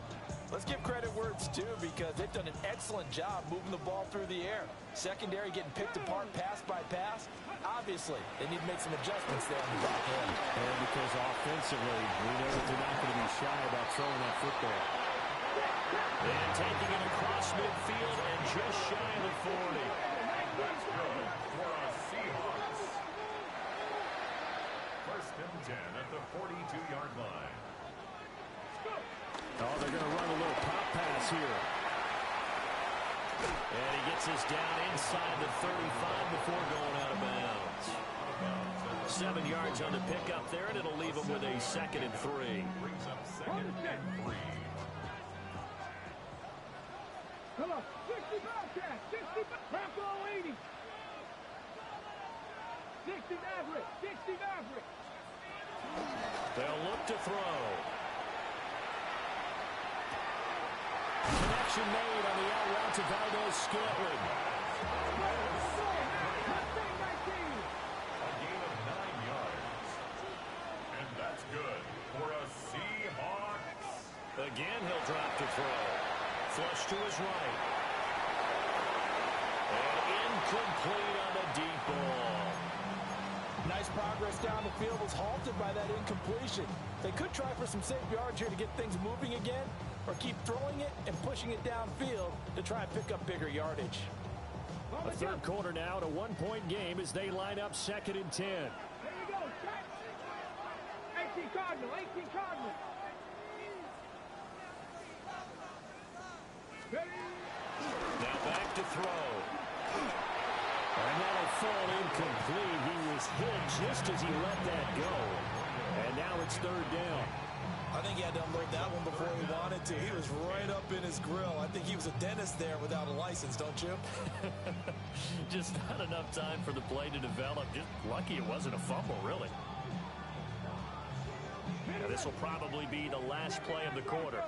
let's give credit where it's due because they've done an excellent job moving the ball through the air. Secondary getting picked apart pass by pass. Obviously, they need to make some adjustments there on the back end. And because offensively, we know that they're not going to be shy about throwing that football. And taking it across midfield and just shy of the 40. That's good for a Seahawks. 1st and 10 at the 42-yard line. Oh, they're going to run a little pop pass here. And he gets us down inside the 35 before going out of bounds. 7 yards on the pickup there, and it'll leave him with a 2nd and 3. Brings up 2nd and 3. Come on, 60 Bobcat, 60 Bronco 80. 60 Maverick. 60 Maverick. They'll look to throw. Connection made on the out route to Valdez-Scantling. A gain of 9 yards. And that's good for a Seahawks. Again, he'll drop to throw. Flush to his right. And incomplete on the deep ball. Nice progress down the field was halted by that incompletion. They could try for some safe yards here to get things moving again, or keep throwing it and pushing it downfield to try and pick up bigger yardage. A third quarter now at a one-point game as they line up 2nd and 10. There you go, check. 18 Cardinal, 18 Cardinal. Now back to throw. And that'll fall incomplete. He was hit just as he let that go. And now it's 3rd down. I think he had to unload that one before he wanted to. He was right up in his grill. I think he was a dentist there without a license, don't you? Just not enough time for the play to develop. Just lucky it wasn't a fumble, really. Now this will probably be the last play of the quarter.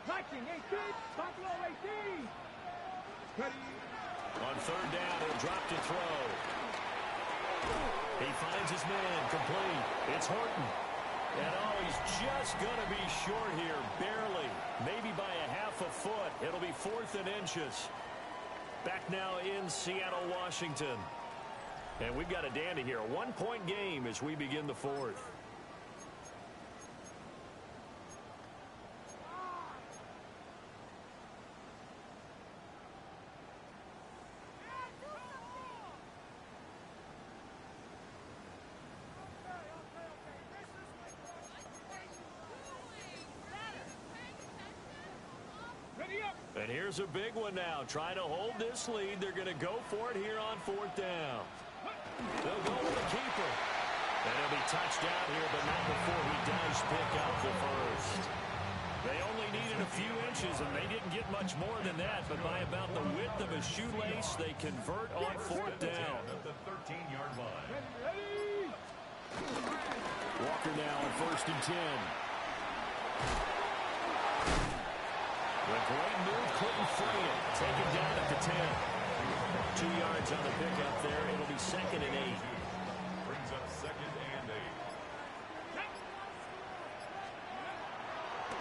Viking 18, Buffalo 18. On 3rd down, he'll drop to throw. He finds his man, complete. It's Horton. And oh, he's just going to be short here, barely. Maybe by a half a foot. It'll be 4th and inches. Back now in Seattle, Washington. And we've got a dandy here. A 1-point game as we begin the 4th. And here's a big one now. Trying to hold this lead. They're going to go for it here on 4th down. They'll go with the keeper. And he'll be touched out here, but not before he does pick up the first. They only needed a few inches, and they didn't get much more than that. But by about the width of a shoelace, they convert on 4th down. At the 13-yard line. Walker now on 1st and 10. The great move couldn't free it. Taken down at the 10. 2 yards on the pickup there. It'll be 2nd and 8. Brings up 2nd and 8.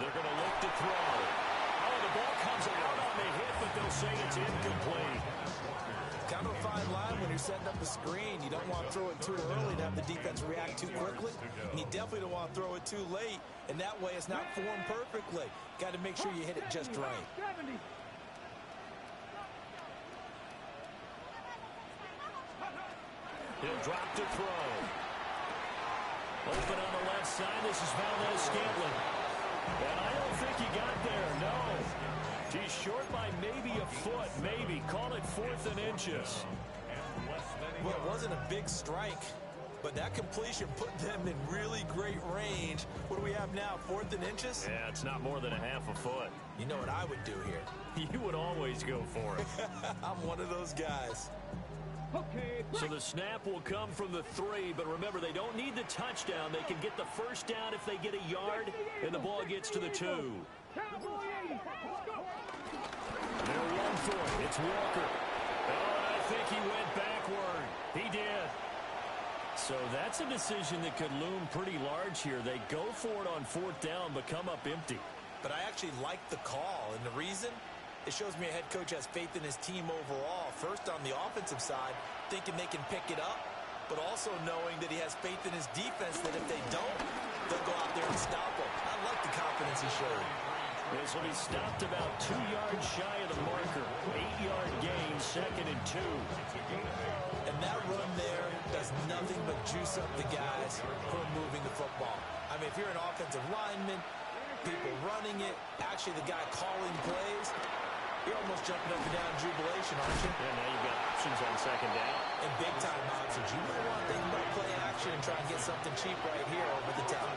They're going to look to throw. Oh, the ball comes out on the hit, but they'll say it's incomplete. Kind of a fine line when you're setting up a screen. You don't want to throw it too early to have the defense react too quickly. And you definitely don't want to throw it too late. And that way it's not formed perfectly. Got to make sure you hit it just right. He'll drop to throw. Open on the left side. This is Valdez-Scantling. And I don't think he got there. No. He's short by maybe a foot. Maybe. Call it 4th and inches. Well, it wasn't a big strike, but that completion put them in really great range. What do we have now, 4th and inches? Yeah, it's not more than a half a foot. You know what I would do here? You would always go for it. I'm one of those guys. So the snap will come from the 3, but remember, they don't need the touchdown. They can get the first down if they get a yard, and the ball gets to the 2. They're one for it. It's Walker. Oh, I think he went backward. He did. So that's a decision that could loom pretty large here. They go for it on 4th down, but come up empty. But I actually like the call, and the reason? It shows me a head coach has faith in his team overall. First on the offensive side, thinking they can pick it up, but also knowing that he has faith in his defense that if they don't, they'll go out there and stop them. I like the confidence he showed. This will be stopped about 2 yards shy of the marker. 8-yard gain, 2nd and 2. And that run there does nothing but juice up the guys who are moving the football. I mean, if you're an offensive lineman, people running it, actually the guy calling plays, you're almost jumping up and down in jubilation, aren't you? Yeah, now you've got options on 2nd down. And big-time options. You might want to think about play action and try and get something cheap right here over the top.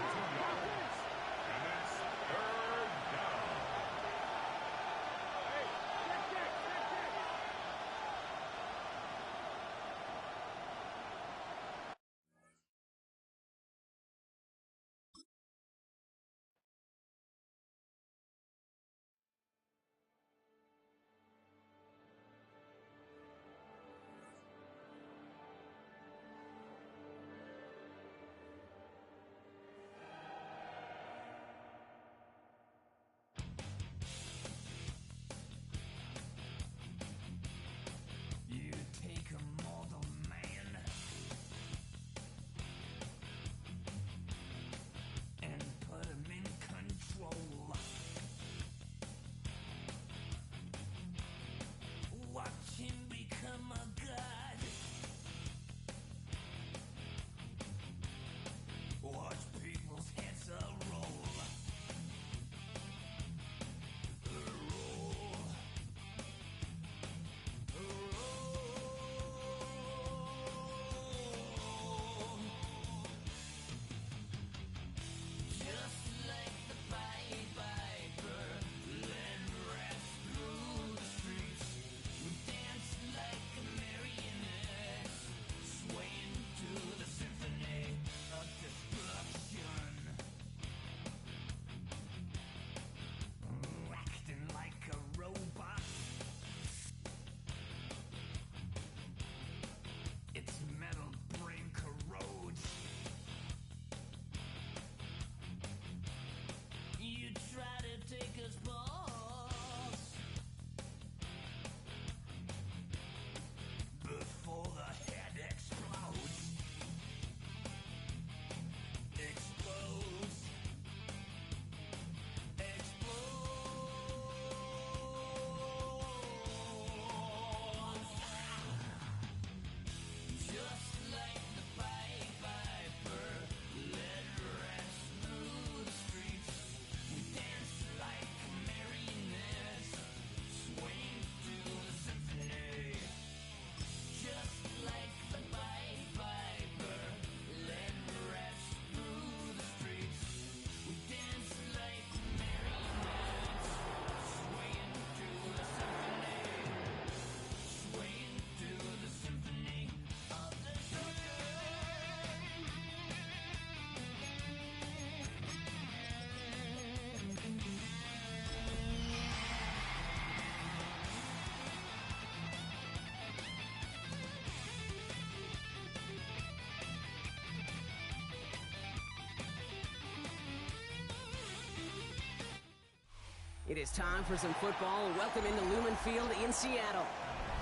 It is time for some football. Welcome into Lumen Field in Seattle.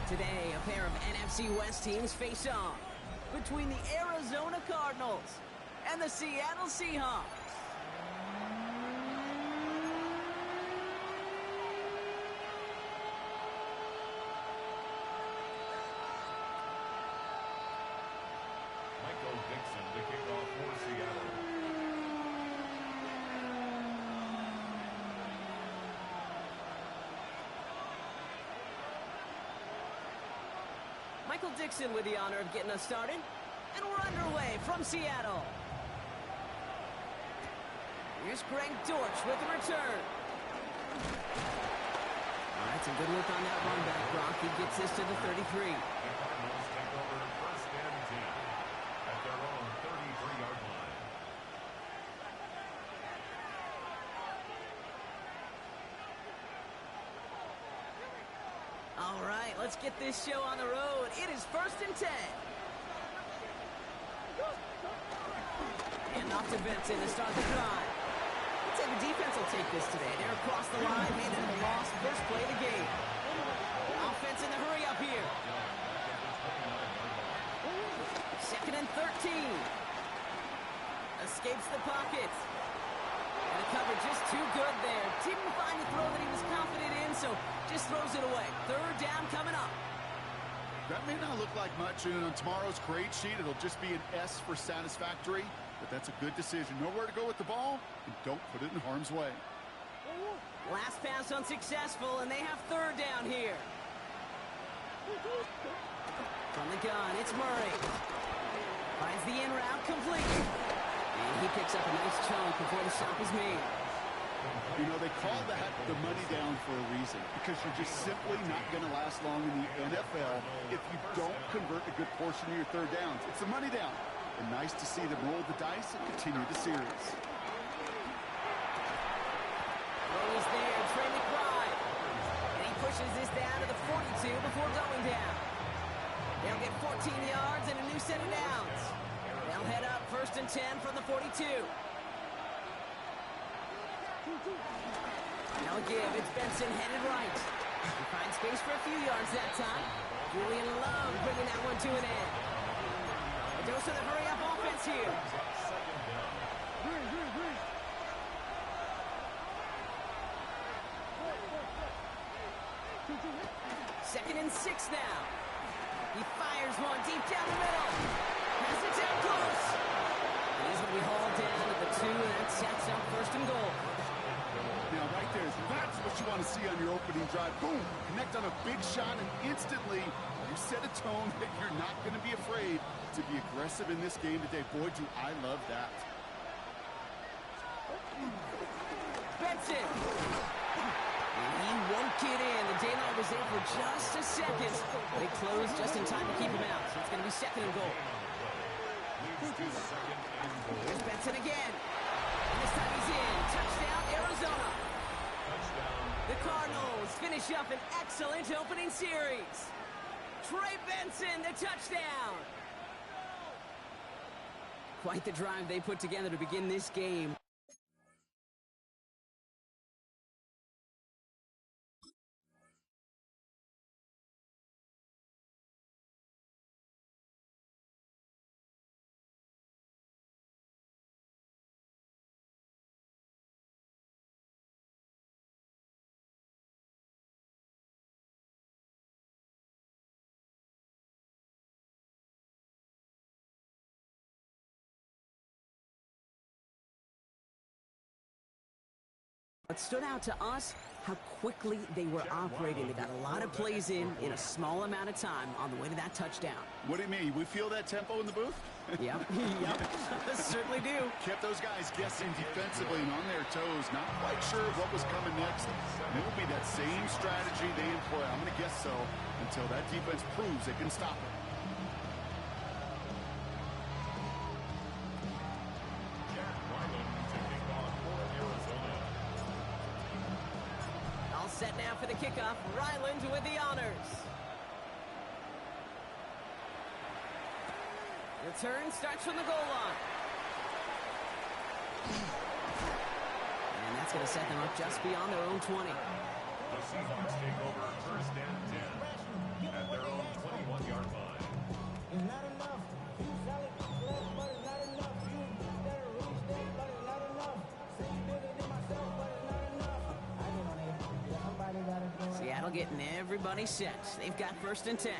Today, a pair of NFC West teams face off between the Arizona Cardinals and the Seattle Seahawks. Michael Dixon to kick off for Seattle. Michael Dixon with the honor of getting us started. And we're underway from Seattle. Here's Greg Dortch with the return. All right, some good work on that run back, Brock. He gets this to the 33. The Cardinals take over 1st and 10 at their own 33-yard line. All right, let's get this show on the road. It is 1st and 10. And off to Benson to start the drive. I'd say the defense will take this today. They're across the line, handed to the loss. First play of the game. Offense in the hurry up here. 2nd and 13. Escapes the pocket. And the cover just too good there. Didn't find the throw that he was confident in, so just throws it away. 3rd down coming up. That may not look like much, and on tomorrow's grade sheet, it'll just be an S for satisfactory, but that's a good decision. Know where to go with the ball, and don't put it in harm's way. Last pass unsuccessful, and they have 3rd down here. From the gun, it's Murray. Finds the in route complete. And he picks up a nice chunk before the stop is made. You know, they call that the money down for a reason, because you're just simply not going to last long in the NFL if you don't convert a good portion of your 3rd downs. It's a money down. And nice to see them roll the dice and continue the series. Always there, Trey McBride. And he pushes this down to the 42 before going down. They'll get 14 yards and a new set of downs. They'll head up 1st and 10 from the 42. Now give, it's Benson headed right. He finds space for a few yards that time. Julian Love bringing that one to an end. A dose of the hurry-up offense here. 2nd and 6 now. He fires one deep down the middle. Has it down close. He's going to be hauled down at the 2, and that sets up 1st and goal. Now, right there, that's what you want to see on your opening drive. Boom! Connect on a big shot, and instantly you set a tone that you're not going to be afraid to be aggressive in this game today. Boy, do I love that. Benson. And he won't get in. The daylight was there for just a second. They closed just in time to keep him out. So it's going to be 2nd and goal. Here's Benson again. And this time he's in. Touchdown, Arizona. The Cardinals finish up an excellent opening series. Trey Benson, the touchdown. Quite the drive they put together to begin this game. What stood out to us, how quickly they were operating. They got a lot of plays in a small amount of time on the way to that touchdown. What do you mean? We feel that tempo in the booth? Yep, yep, certainly do. Kept those guys guessing defensively and on their toes, not quite sure what was coming next. And it will be that same strategy they employ, I'm going to guess so, until that defense proves they can stop it. All set now for the kickoff. Ryland with the honors. Return starts from the goal line. And That's going to set them up just beyond their own 20. The Seahawks take over first and 10 at their own 21-yard line. It's not enough. You solid, but it's not enough. You better reach that, but it's not enough. Say you bigger than myself, but it's not enough. I just want to somebody got to do it. Seattle getting everybody set. They've got first and 10.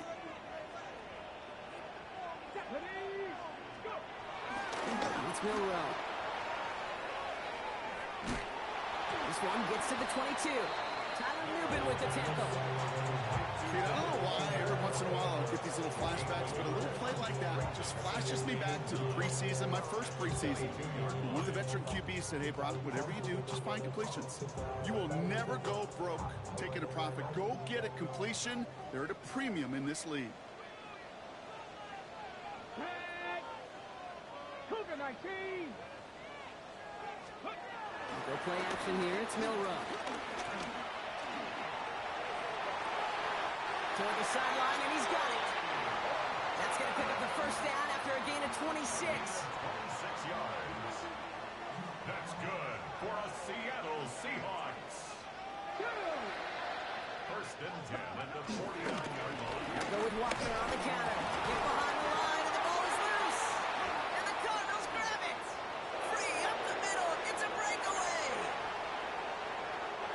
It's Milrow. This one gets to the 22. Tyler Newbin with the tackle. I don't know why every once in a while I get these little flashbacks, but a little play like that just flashes me back to the preseason, my first preseason. One of the veteran QBs said, hey, Brock, whatever you do, just find completions. You will never go broke taking a profit. Go get a completion. They're at a premium in this league. Cougar 19. Go play action here. It's Milrow. Toward the sideline, and he's got it. That's going to pick up the first down after a gain of 26. 26 yards. That's good for a Seattle Seahawks. First and 10 at the 49-yard line. Now go with Walker on the counter. Get behind the line, and the ball is loose. And the Cardinals grab it. Free up the middle. It's a breakaway.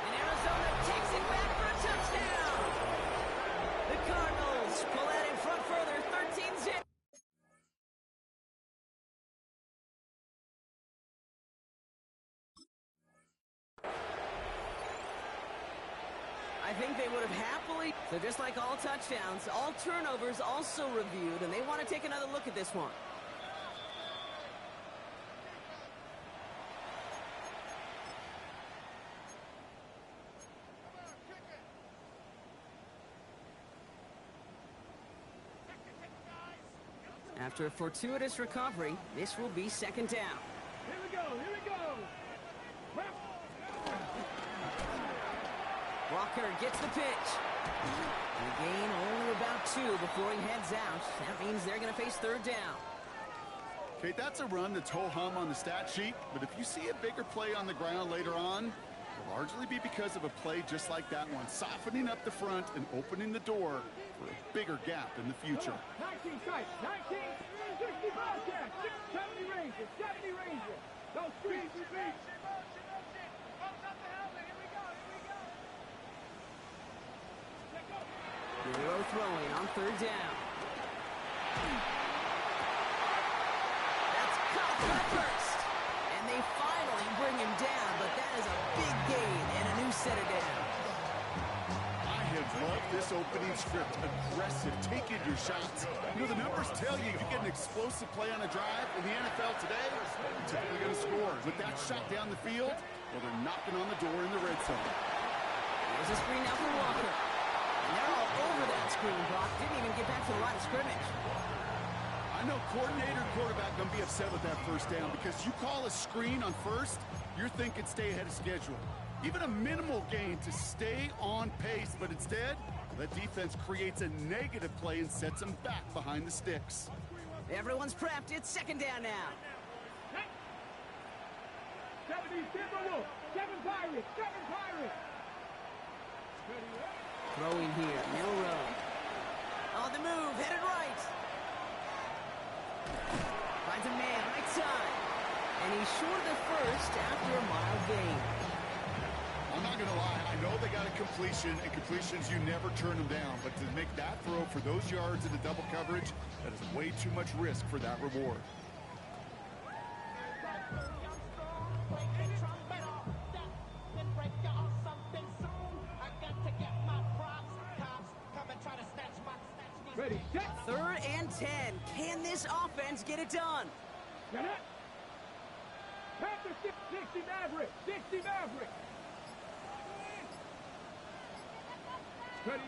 And Arizona takes it back for a touchdown. The Cardinals pull out in front further, 13-0. I think they would have happily. So just like all touchdowns, all turnovers also reviewed, and they want to take another look at this one. After a fortuitous recovery, this will be second down. Here we go, here we go. Walker gets the pitch. And a gain only about 2 before he heads out. That means they're going to face third down. Okay, that's a run that's ho-hum on the stat sheet, but if you see a bigger play on the ground later on, it'll largely be because of a play just like that one, softening up the front and opening the door for a bigger gap in the future. 19 sight, 19, 60 Bobcats, 70 Rangers, 70 Rangers. Those streets, Milrow throwing on third down. That's caught for the first. And they finally bring him down, but that is a big gain and a new set of down. I have loved this opening script. Aggressive, taking your shots. You know, the numbers tell you get an explosive play on a drive in the NFL today, you're typically going to score. With that shot down the field, well, they're knocking on the door in the red zone. There's a screen now for Walker. And they're all over that screen, Brock. Didn't even get back to the line of scrimmage. I know coordinator and quarterback going to be upset with that first down because you call a screen on first, you're thinking stay ahead of schedule. Even a minimal gain to stay on pace, but instead, that defense creates a negative play and sets them back behind the sticks. Everyone's prepped. It's second down now. 70 Timberwolves, 7 Pirates, 7 Pirates. Throwing here, Milrow. On the move, headed right. Finds a man, right side. And he's short of the first after a mild gain. I'm not going to lie, I know they got a completion, and completions, you never turn them down. But to make that throw for those yards in the double coverage, that is way too much risk for that reward. Ready, set. Third and 10. Can this offense get it done? Get it. Panthers 60 Mavericks, 60 Mavericks. Ready.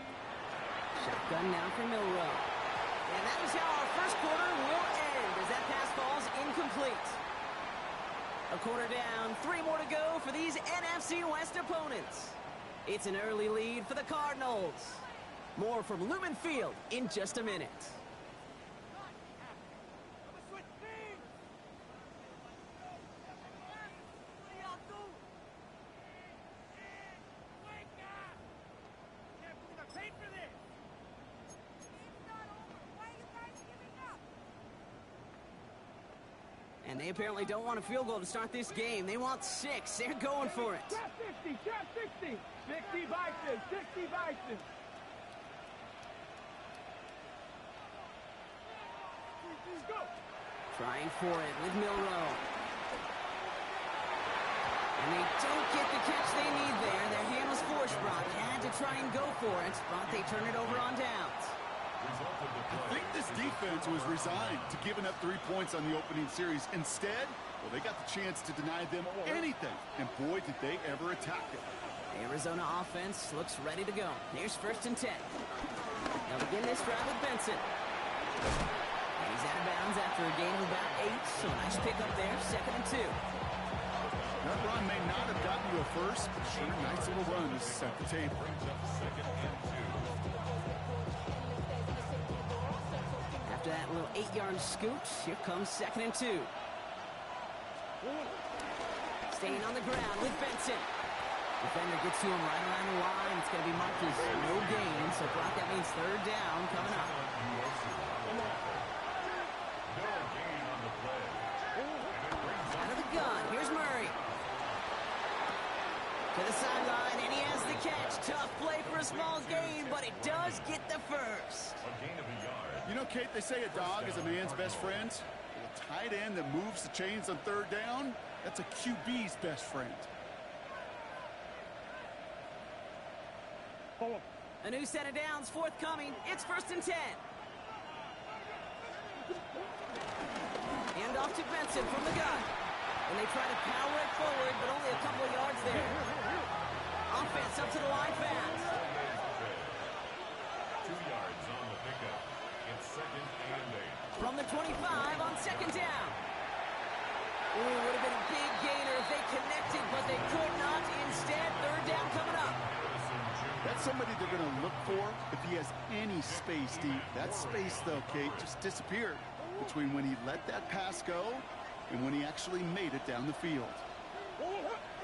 Shotgun now for Milrow. And that is how our first quarter will end as that pass falls incomplete. A quarter down, 3 more to go for these NFC West opponents. It's an early lead for the Cardinals. More from Lumen Field in just a minute. And they apparently don't want a field goal to start this game. They want 6. They're going for it. Trap 60, trap 60. 60 Bison, 60 Bison. Go. Trying for it with Milrow. And they don't get the catch they need there. Their hand was forced, Brock. Had to try and go for it, but they turn it over on downs. I think this defense was resigned to giving up 3 points on the opening series. Instead, well, they got the chance to deny them anything. And boy, did they ever attack it. The Arizona offense looks ready to go. Here's 1st and 10. They'll begin this drive with Benson. He's out of bounds after a gain of about 8, so nice pickup there, 2nd and 2. That run may not have gotten you a first, but sure, nice little run to set the table. After that little 8-yard scoot, here comes 2nd and 2. Staying on the ground with Benson. Defender gets to him right around the line. It's going to be marked as no gain, so Brock, that means 3rd down coming up. Out of the gun, here's Murray. To the sideline, and he has the catch. Tough play for a small gain, but it does get the first. You know, Kate, they say a dog is a man's best friend. Well, a tight end that moves the chains on 3rd down, that's a QB's best friend. A new set of downs forthcoming. It's 1st and 10. Hand off to Benson from the gun. And they try to power it forward, but only a couple of yards there. Offense up to the line fast. 2 yards on the pickup. It's 2nd and 8. From the 25 on 2nd down. Ooh, would have been a big gainer if they connected, but they could not. Instead, 3rd down coming up. That's somebody they're going to look for if he has any space deep. That space, though, Kate, just disappeared between when he let that pass go and when he actually made it down the field.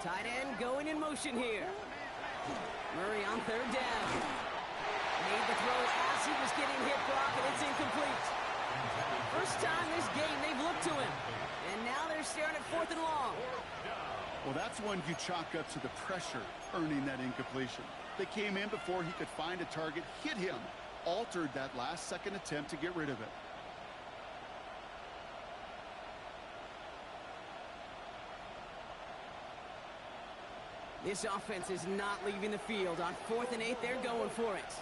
Tight end going in motion here. Murray on 3rd down. Made the throw as he was getting hit, Brock, and it's incomplete. First time this game they've looked to him. And now they're staring at 4th and long. Well, that's one you chalk up to the pressure earning that incompletion. They came in before he could find a target, hit him, altered that last-second attempt to get rid of it. This offense is not leaving the field. On 4th and 8, they're going for it.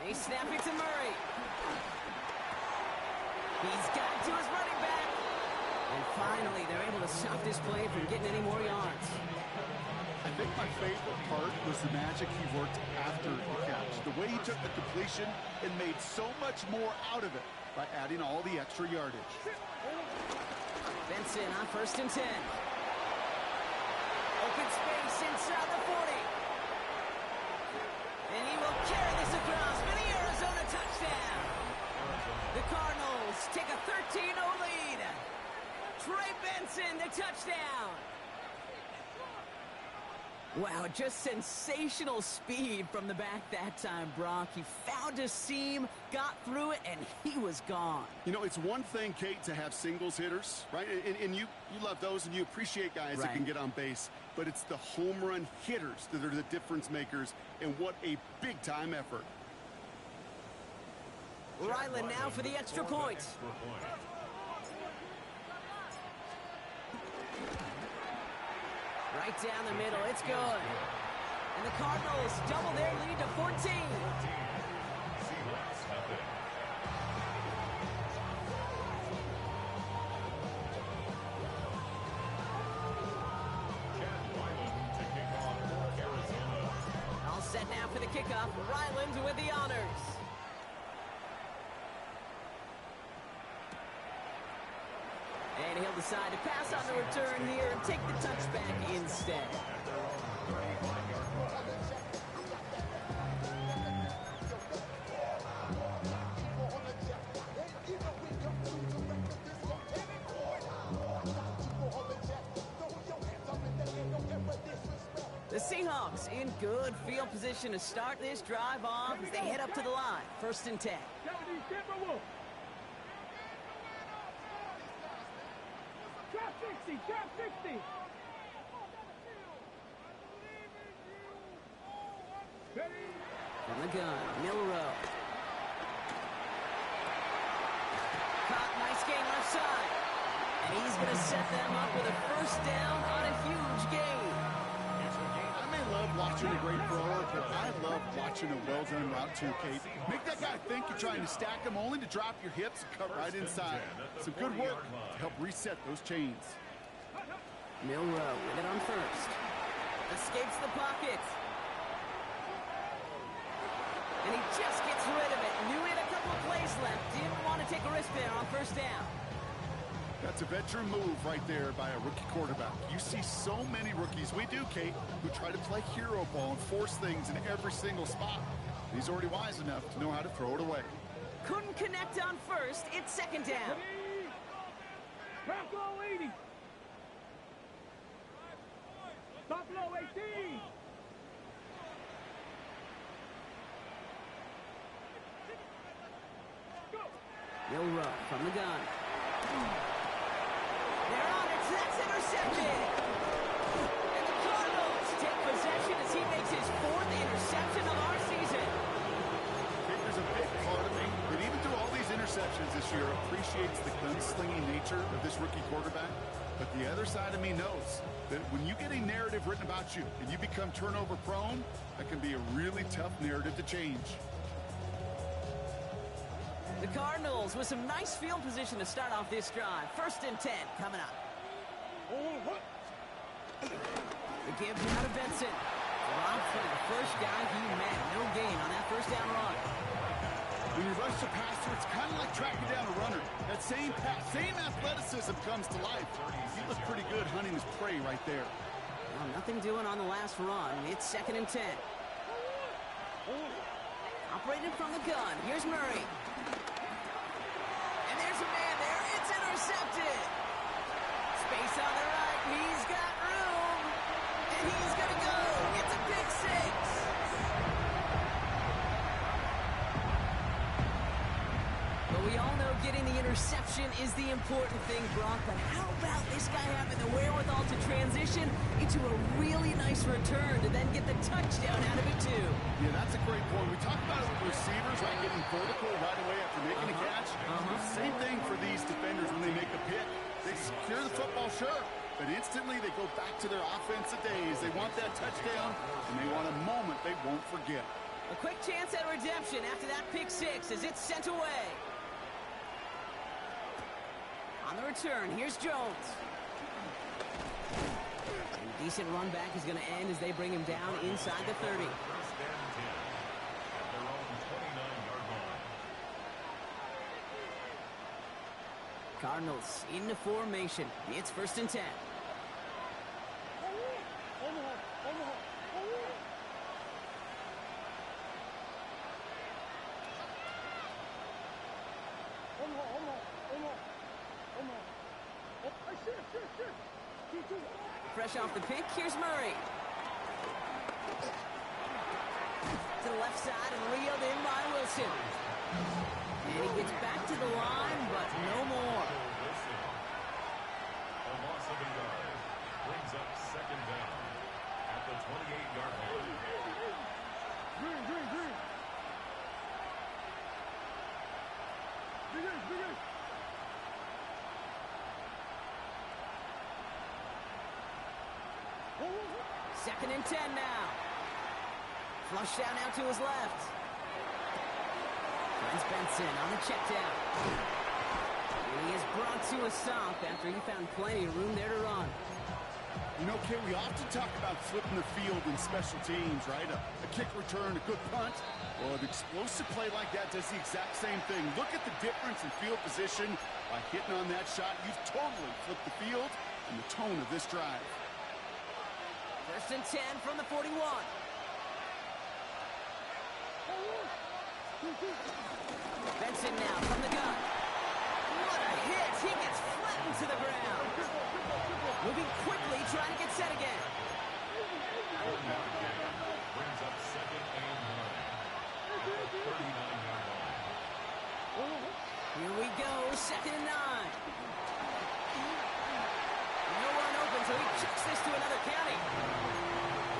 They snap it to Murray. He's got it to his running back. And finally, they're able to stop this play from getting any more yards. I think my favorite part was the magic he worked after the catch. The way he took the completion and made so much more out of it by adding all the extra yardage. Benson on 1st and 10. Open space inside the 40. And he will carry this across for the Arizona touchdown. The Cardinals take a 13-0 lead. Trey Benson, the touchdown. Wow, just sensational speed from the back that time, Brock. He found a seam, got through it, and he was gone. You know, it's one thing, Kate, to have singles hitters, right? And you love those, and you appreciate guys that can get on base. But it's the home run hitters that are the difference makers, and what a big-time effort. Ryland now for the extra point. Right down the middle, it's good. And the Cardinals double their lead to 14. All set now for the kickoff. Ryland with the honors. And he'll decide to pass on the return here and take the touchback instead. The Seahawks Seahawks in good field position to start this drive off as they head up to the line. 1st and 10. 70, Timberwolves. Drop 60, drop 60. From the gun, Milrow. Caught, nice gain left side. And he's going to set them up with a 1st down on a huge gain. I may love watching a great thrower, but I love watching a well-done route too, Kate. Make that guy think you're trying to stack him only to drop your hips and cut right inside. Some good work to help reset those chains. Milrow with it on 1st. Escapes the pocket. And he just gets rid of it. Knew he had a couple of plays left. Didn't want to take a risk there on 1st down. That's a veteran move right there by a rookie quarterback. You see so many rookies, we do, Kate, who try to play hero ball and force things in every single spot. He's already wise enough to know how to throw it away. Couldn't connect on 1st. It's 2nd down. Buffalo 80. Buffalo 18. Milrow from the gun. They're on it. That's intercepted. And the Cardinals take possession as he makes his 4th interception of our season. I think there's a big part of me that even through all these interceptions this year appreciates the gunslinging nature of this rookie quarterback. But the other side of me knows that when you get a narrative written about you and you become turnover prone, that can be a really tough narrative to change. The Cardinals with some nice field position to start off this drive. 1st and 10 coming up. The give now to Benson. Robbed for the first guy he met. No gain on that 1st down run. When you rush the passer, it's kind of like tracking down a runner. That same athleticism comes to life. He looked pretty good hunting his prey right there. Well, nothing doing on the last run. It's 2nd and 10. Operating from the gun. Here's Murray. And there's a man there. It's intercepted. Space on the right. He's got room. And he's going to go. It's a pick 6. But we all know getting the interception is the important thing, Brock. But how about this guy having the wherewithal to transition into a really nice return to then get the touchdown out of it, too? Yeah, that's a great point. We talk about it with receivers, right, getting vertical right away after making a catch. Same thing for these defenders when they make a pick. They secure the football, sure, but instantly they go back to their offensive days. They want that touchdown, and they want a moment they won't forget. A quick chance at redemption after that pick 6 as it's sent away. On the return, here's Jones. A decent run back is going to end as they bring him down inside the 30. Cardinals into formation. It's 1st and 10. Fresh off the pick, here's Murray. To the left side and reeled in by Wilson. And he gets back to the line, but no more. A loss of a yard brings up 2nd down at the 28-yard line. Green. Second and 10 now. Flushed out now to his left. Finds Benson on the check down. And he is brought to a stop after he found plenty of room there to run. You know, Kay, we often talk about flipping the field in special teams, right? A kick return, a good punt. Well, an explosive play like that does the exact same thing. Look at the difference in field position. By hitting on that shot, you've totally flipped the field and the tone of this drive. 1st and 10 from the 41. Benson now from the gun. What a hit! He gets flattened to the ground. Moving quickly, trying to get set again. goes, 2nd and 9. No one open, so he chucks this to another county.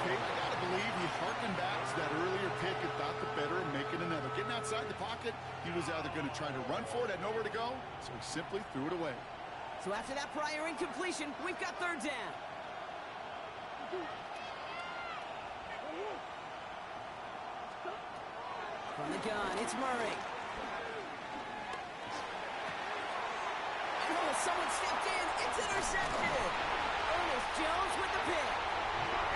Okay, I gotta believe he harkened back to that earlier pick and thought the better of making another. Getting outside the pocket, he was either going to try to run for it, had nowhere to go, so he simply threw it away. So after that prior incompletion, we've got 3rd down. From the gun, it's Murray. Oh, someone stepped in. It's intercepted. Ernest Jones with the pick.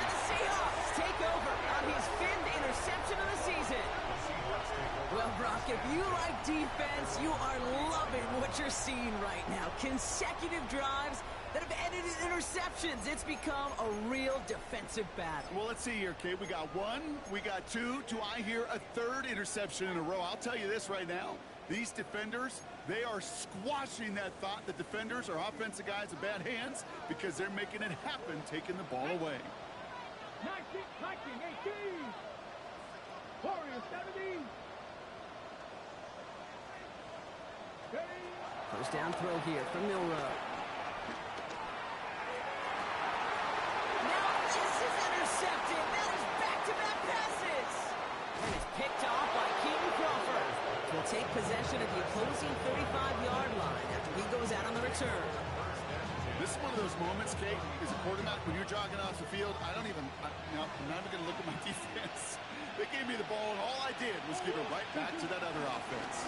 And the Seahawks take over on his 5th interception of the season. Well, Brock, if you like defense, you are loving what you're seeing right now. Consecutive drives that have ended in interceptions. It's become a real defensive battle. Well, let's see here, Kate. We got 1, we got 2. Do I hear a 3rd interception in a row? I'll tell you this right now. These defenders, they are squashing that thought that defenders are offensive guys with bad hands because they're making it happen, taking the ball away. 19, 18. Warriors 70. First down throw here from Milrow. Now this is intercepted. That is back-to-back passes. And it's picked off by Keaton Crawford. Will take possession of the opposing 35-yard line after he goes out on the return. This is one of those moments, Kate, as a quarterback, when you're jogging off the field, I'm not even going to look at my defense. They gave me the ball, and all I did was give it right back to that other offense.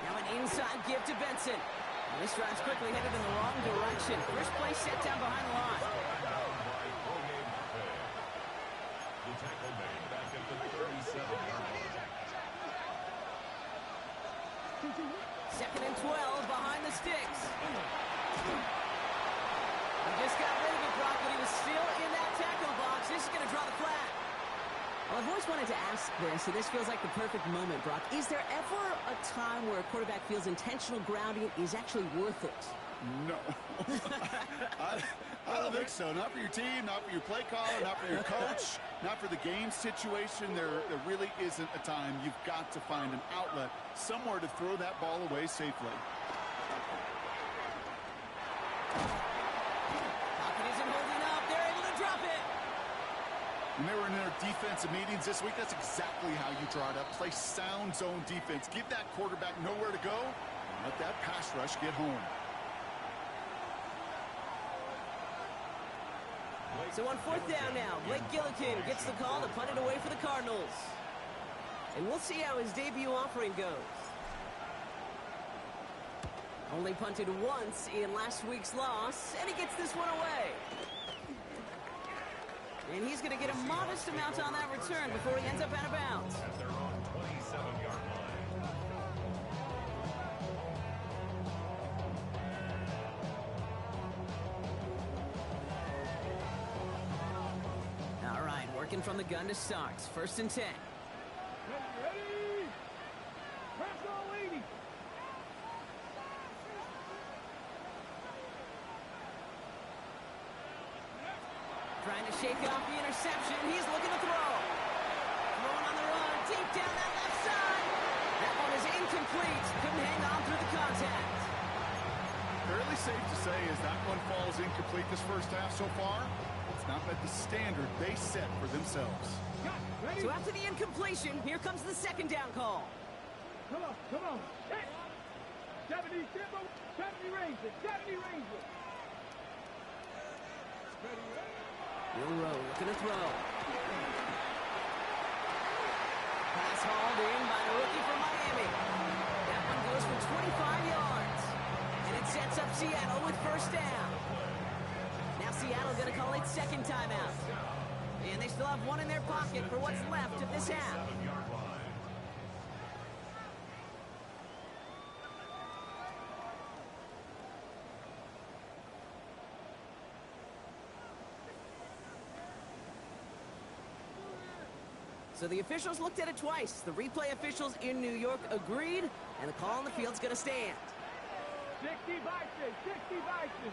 Now an inside give to Benson. And this drive's quickly headed in the wrong direction. First play set down behind the line. The tackle made back at the 37-yard line. 2nd and 12 behind the sticks. He just got rid of it, Brock, but he was still in that tackle box. This is going to draw the flag. Well, I've always wanted to ask this, and this feels like the perfect moment, Brock. Is there ever a time where a quarterback feels intentional grounding is actually worth it? No. I don't think so. Not for your team, not for your play caller, not for your coach, not for the game situation. There really isn't a time. You've got to find an outlet, somewhere to throw that ball away safely. Pocket isn't holding up. They're able to drop it. When they were in their defensive meetings this week, that's exactly how you draw it up. Play sound zone defense. Give that quarterback nowhere to go, and let that pass rush get home. So on 4th down now, Blake Gillikin gets the call to punt it away for the Cardinals. And we'll see how his debut offering goes. Only punted once in last week's loss, and he gets this one away. And he's going to get a modest amount on that return before he ends up out of bounds. At their own 27-yard line. All right, working from the gun to start. 1st and 10. Ready? Press all 80. Trying to shake off the interception. He's looking to throw. Throwing on the run, deep down that left side. That one is incomplete. Couldn't hang on through the contact. Fairly safe to say as that one falls incomplete this first half so far, it's not met the standard they set for themselves. So after the incompletion, here comes the 2nd down call. Come on. Hey. 70 tempo, 70 range it, 70 range it. Milrow looking to throw. Pass hauled in by the rookie from Miami. That one goes for 25 yards. And it sets up Seattle with 1st down. Now Seattle going to call it 2nd timeout. And they still have one in their pocket for what's left of this half. So the officials looked at it twice. The replay officials in New York agreed, and the call on the field's going to stand. 60 Vices, 60 Vices.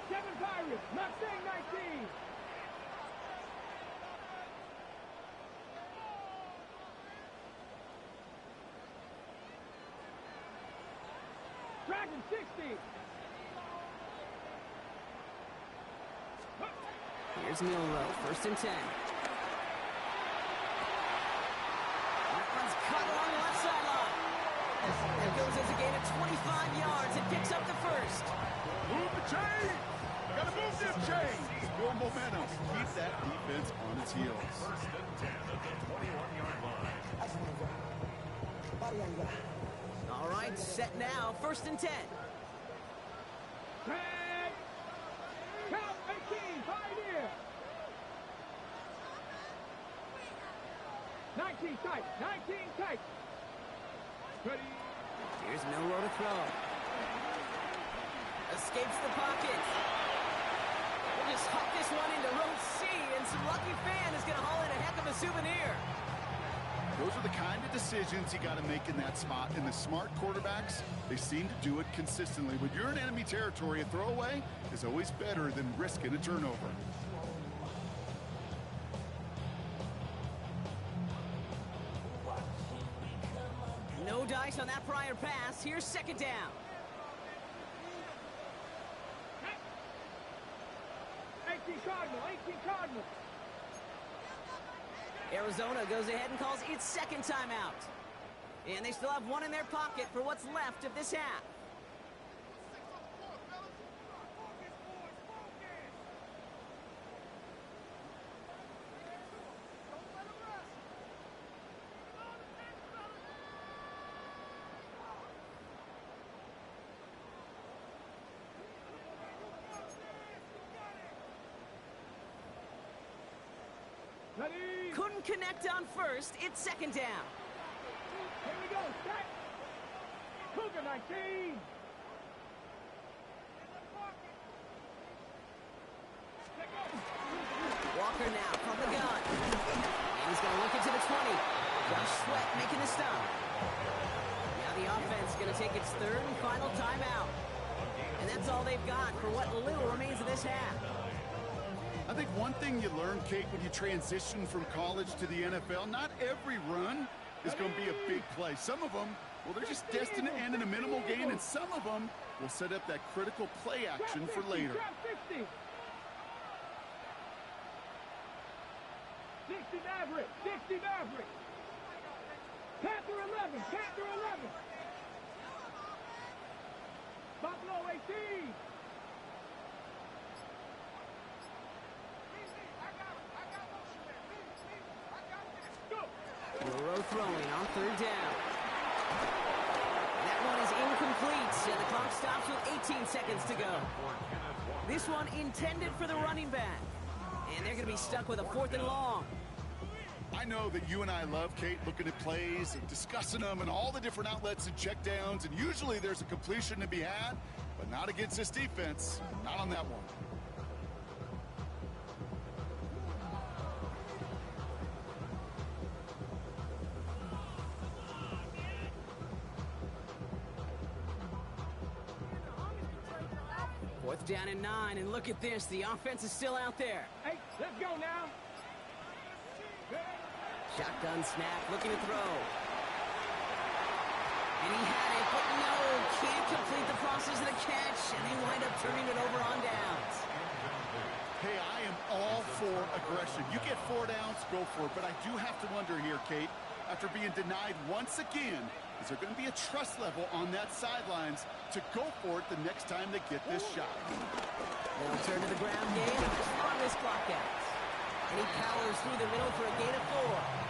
7 Pirates, not saying 19. Dragon 60. Here's Milrow, 1st and 10. That one's cut along the left sideline. It goes as a gain of 25 yards. It picks up the first. Move the chain! Gotta move them chains! Build momentum. Keep that defense on its heels. 1st and 10 at the 21-yard line. All right, set now. 1st and 10. Tag. Count 18. 5 here. 19 tight. 19 tight. Ready. Here's Milrow to throw. Escapes the pocket. We'll just huck this one into row C, and some lucky fan is going to haul in a heck of a souvenir. Those are the kind of decisions you got to make in that spot. And the smart quarterbacks, they seem to do it consistently. When you're in enemy territory, a throwaway is always better than risking a turnover. No dice on that prior pass. Here's 2nd down. 18 Cardinal. 18 Cardinal. Arizona goes ahead and calls its 2nd timeout. And they still have one in their pocket for what's left of this half. Ready. Couldn't connect on 1st. It's 2nd down. Here we go. Set. Cougar 19. Walker now from the gun. And he's going to look into the 20. Josh Sweat making the stop. Now the offense going to take its 3rd and final timeout. And that's all they've got for what little remains of this half. I think one thing you learn, Kate, when you transition from college to the NFL, not every run is going to be a big play. Some of them, well, they're just destined to end in a minimal gain, and some of them will set up that critical play action for later. 60 Maverick. 60 Maverick. Panther 11. Panther 11. Buffalo 18. Milrow throwing on 3rd down. That one is incomplete, and the clock stops with 18 seconds to go. This one intended for the running back. And they're going to be stuck with a 4th and long. I know that you and I love, Kate, looking at plays and discussing them and all the different outlets and checkdowns, and usually there's a completion to be had, but not against this defense. Not on that one. Fourth down and 9, and look at this. The offense is still out there. Hey, let's go now. Shotgun snap, looking to throw. And he had it, but no, can't complete the process of the catch, and they wind up turning it over on downs. Hey, I am all for aggression. You get 4 downs, go for it. But I do have to wonder here, Kate, after being denied once again, is there going to be a trust level on that sidelines to go for it the next time they get this shot? They'll turn to the ground game as long as clock out. And he powers through the middle for a gain of 4.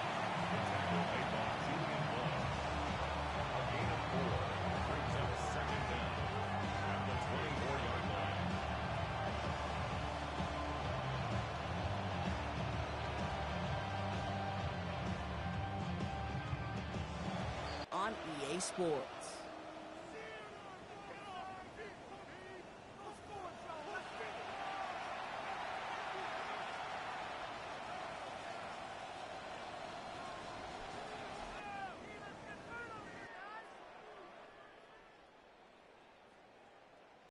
On EA Sports.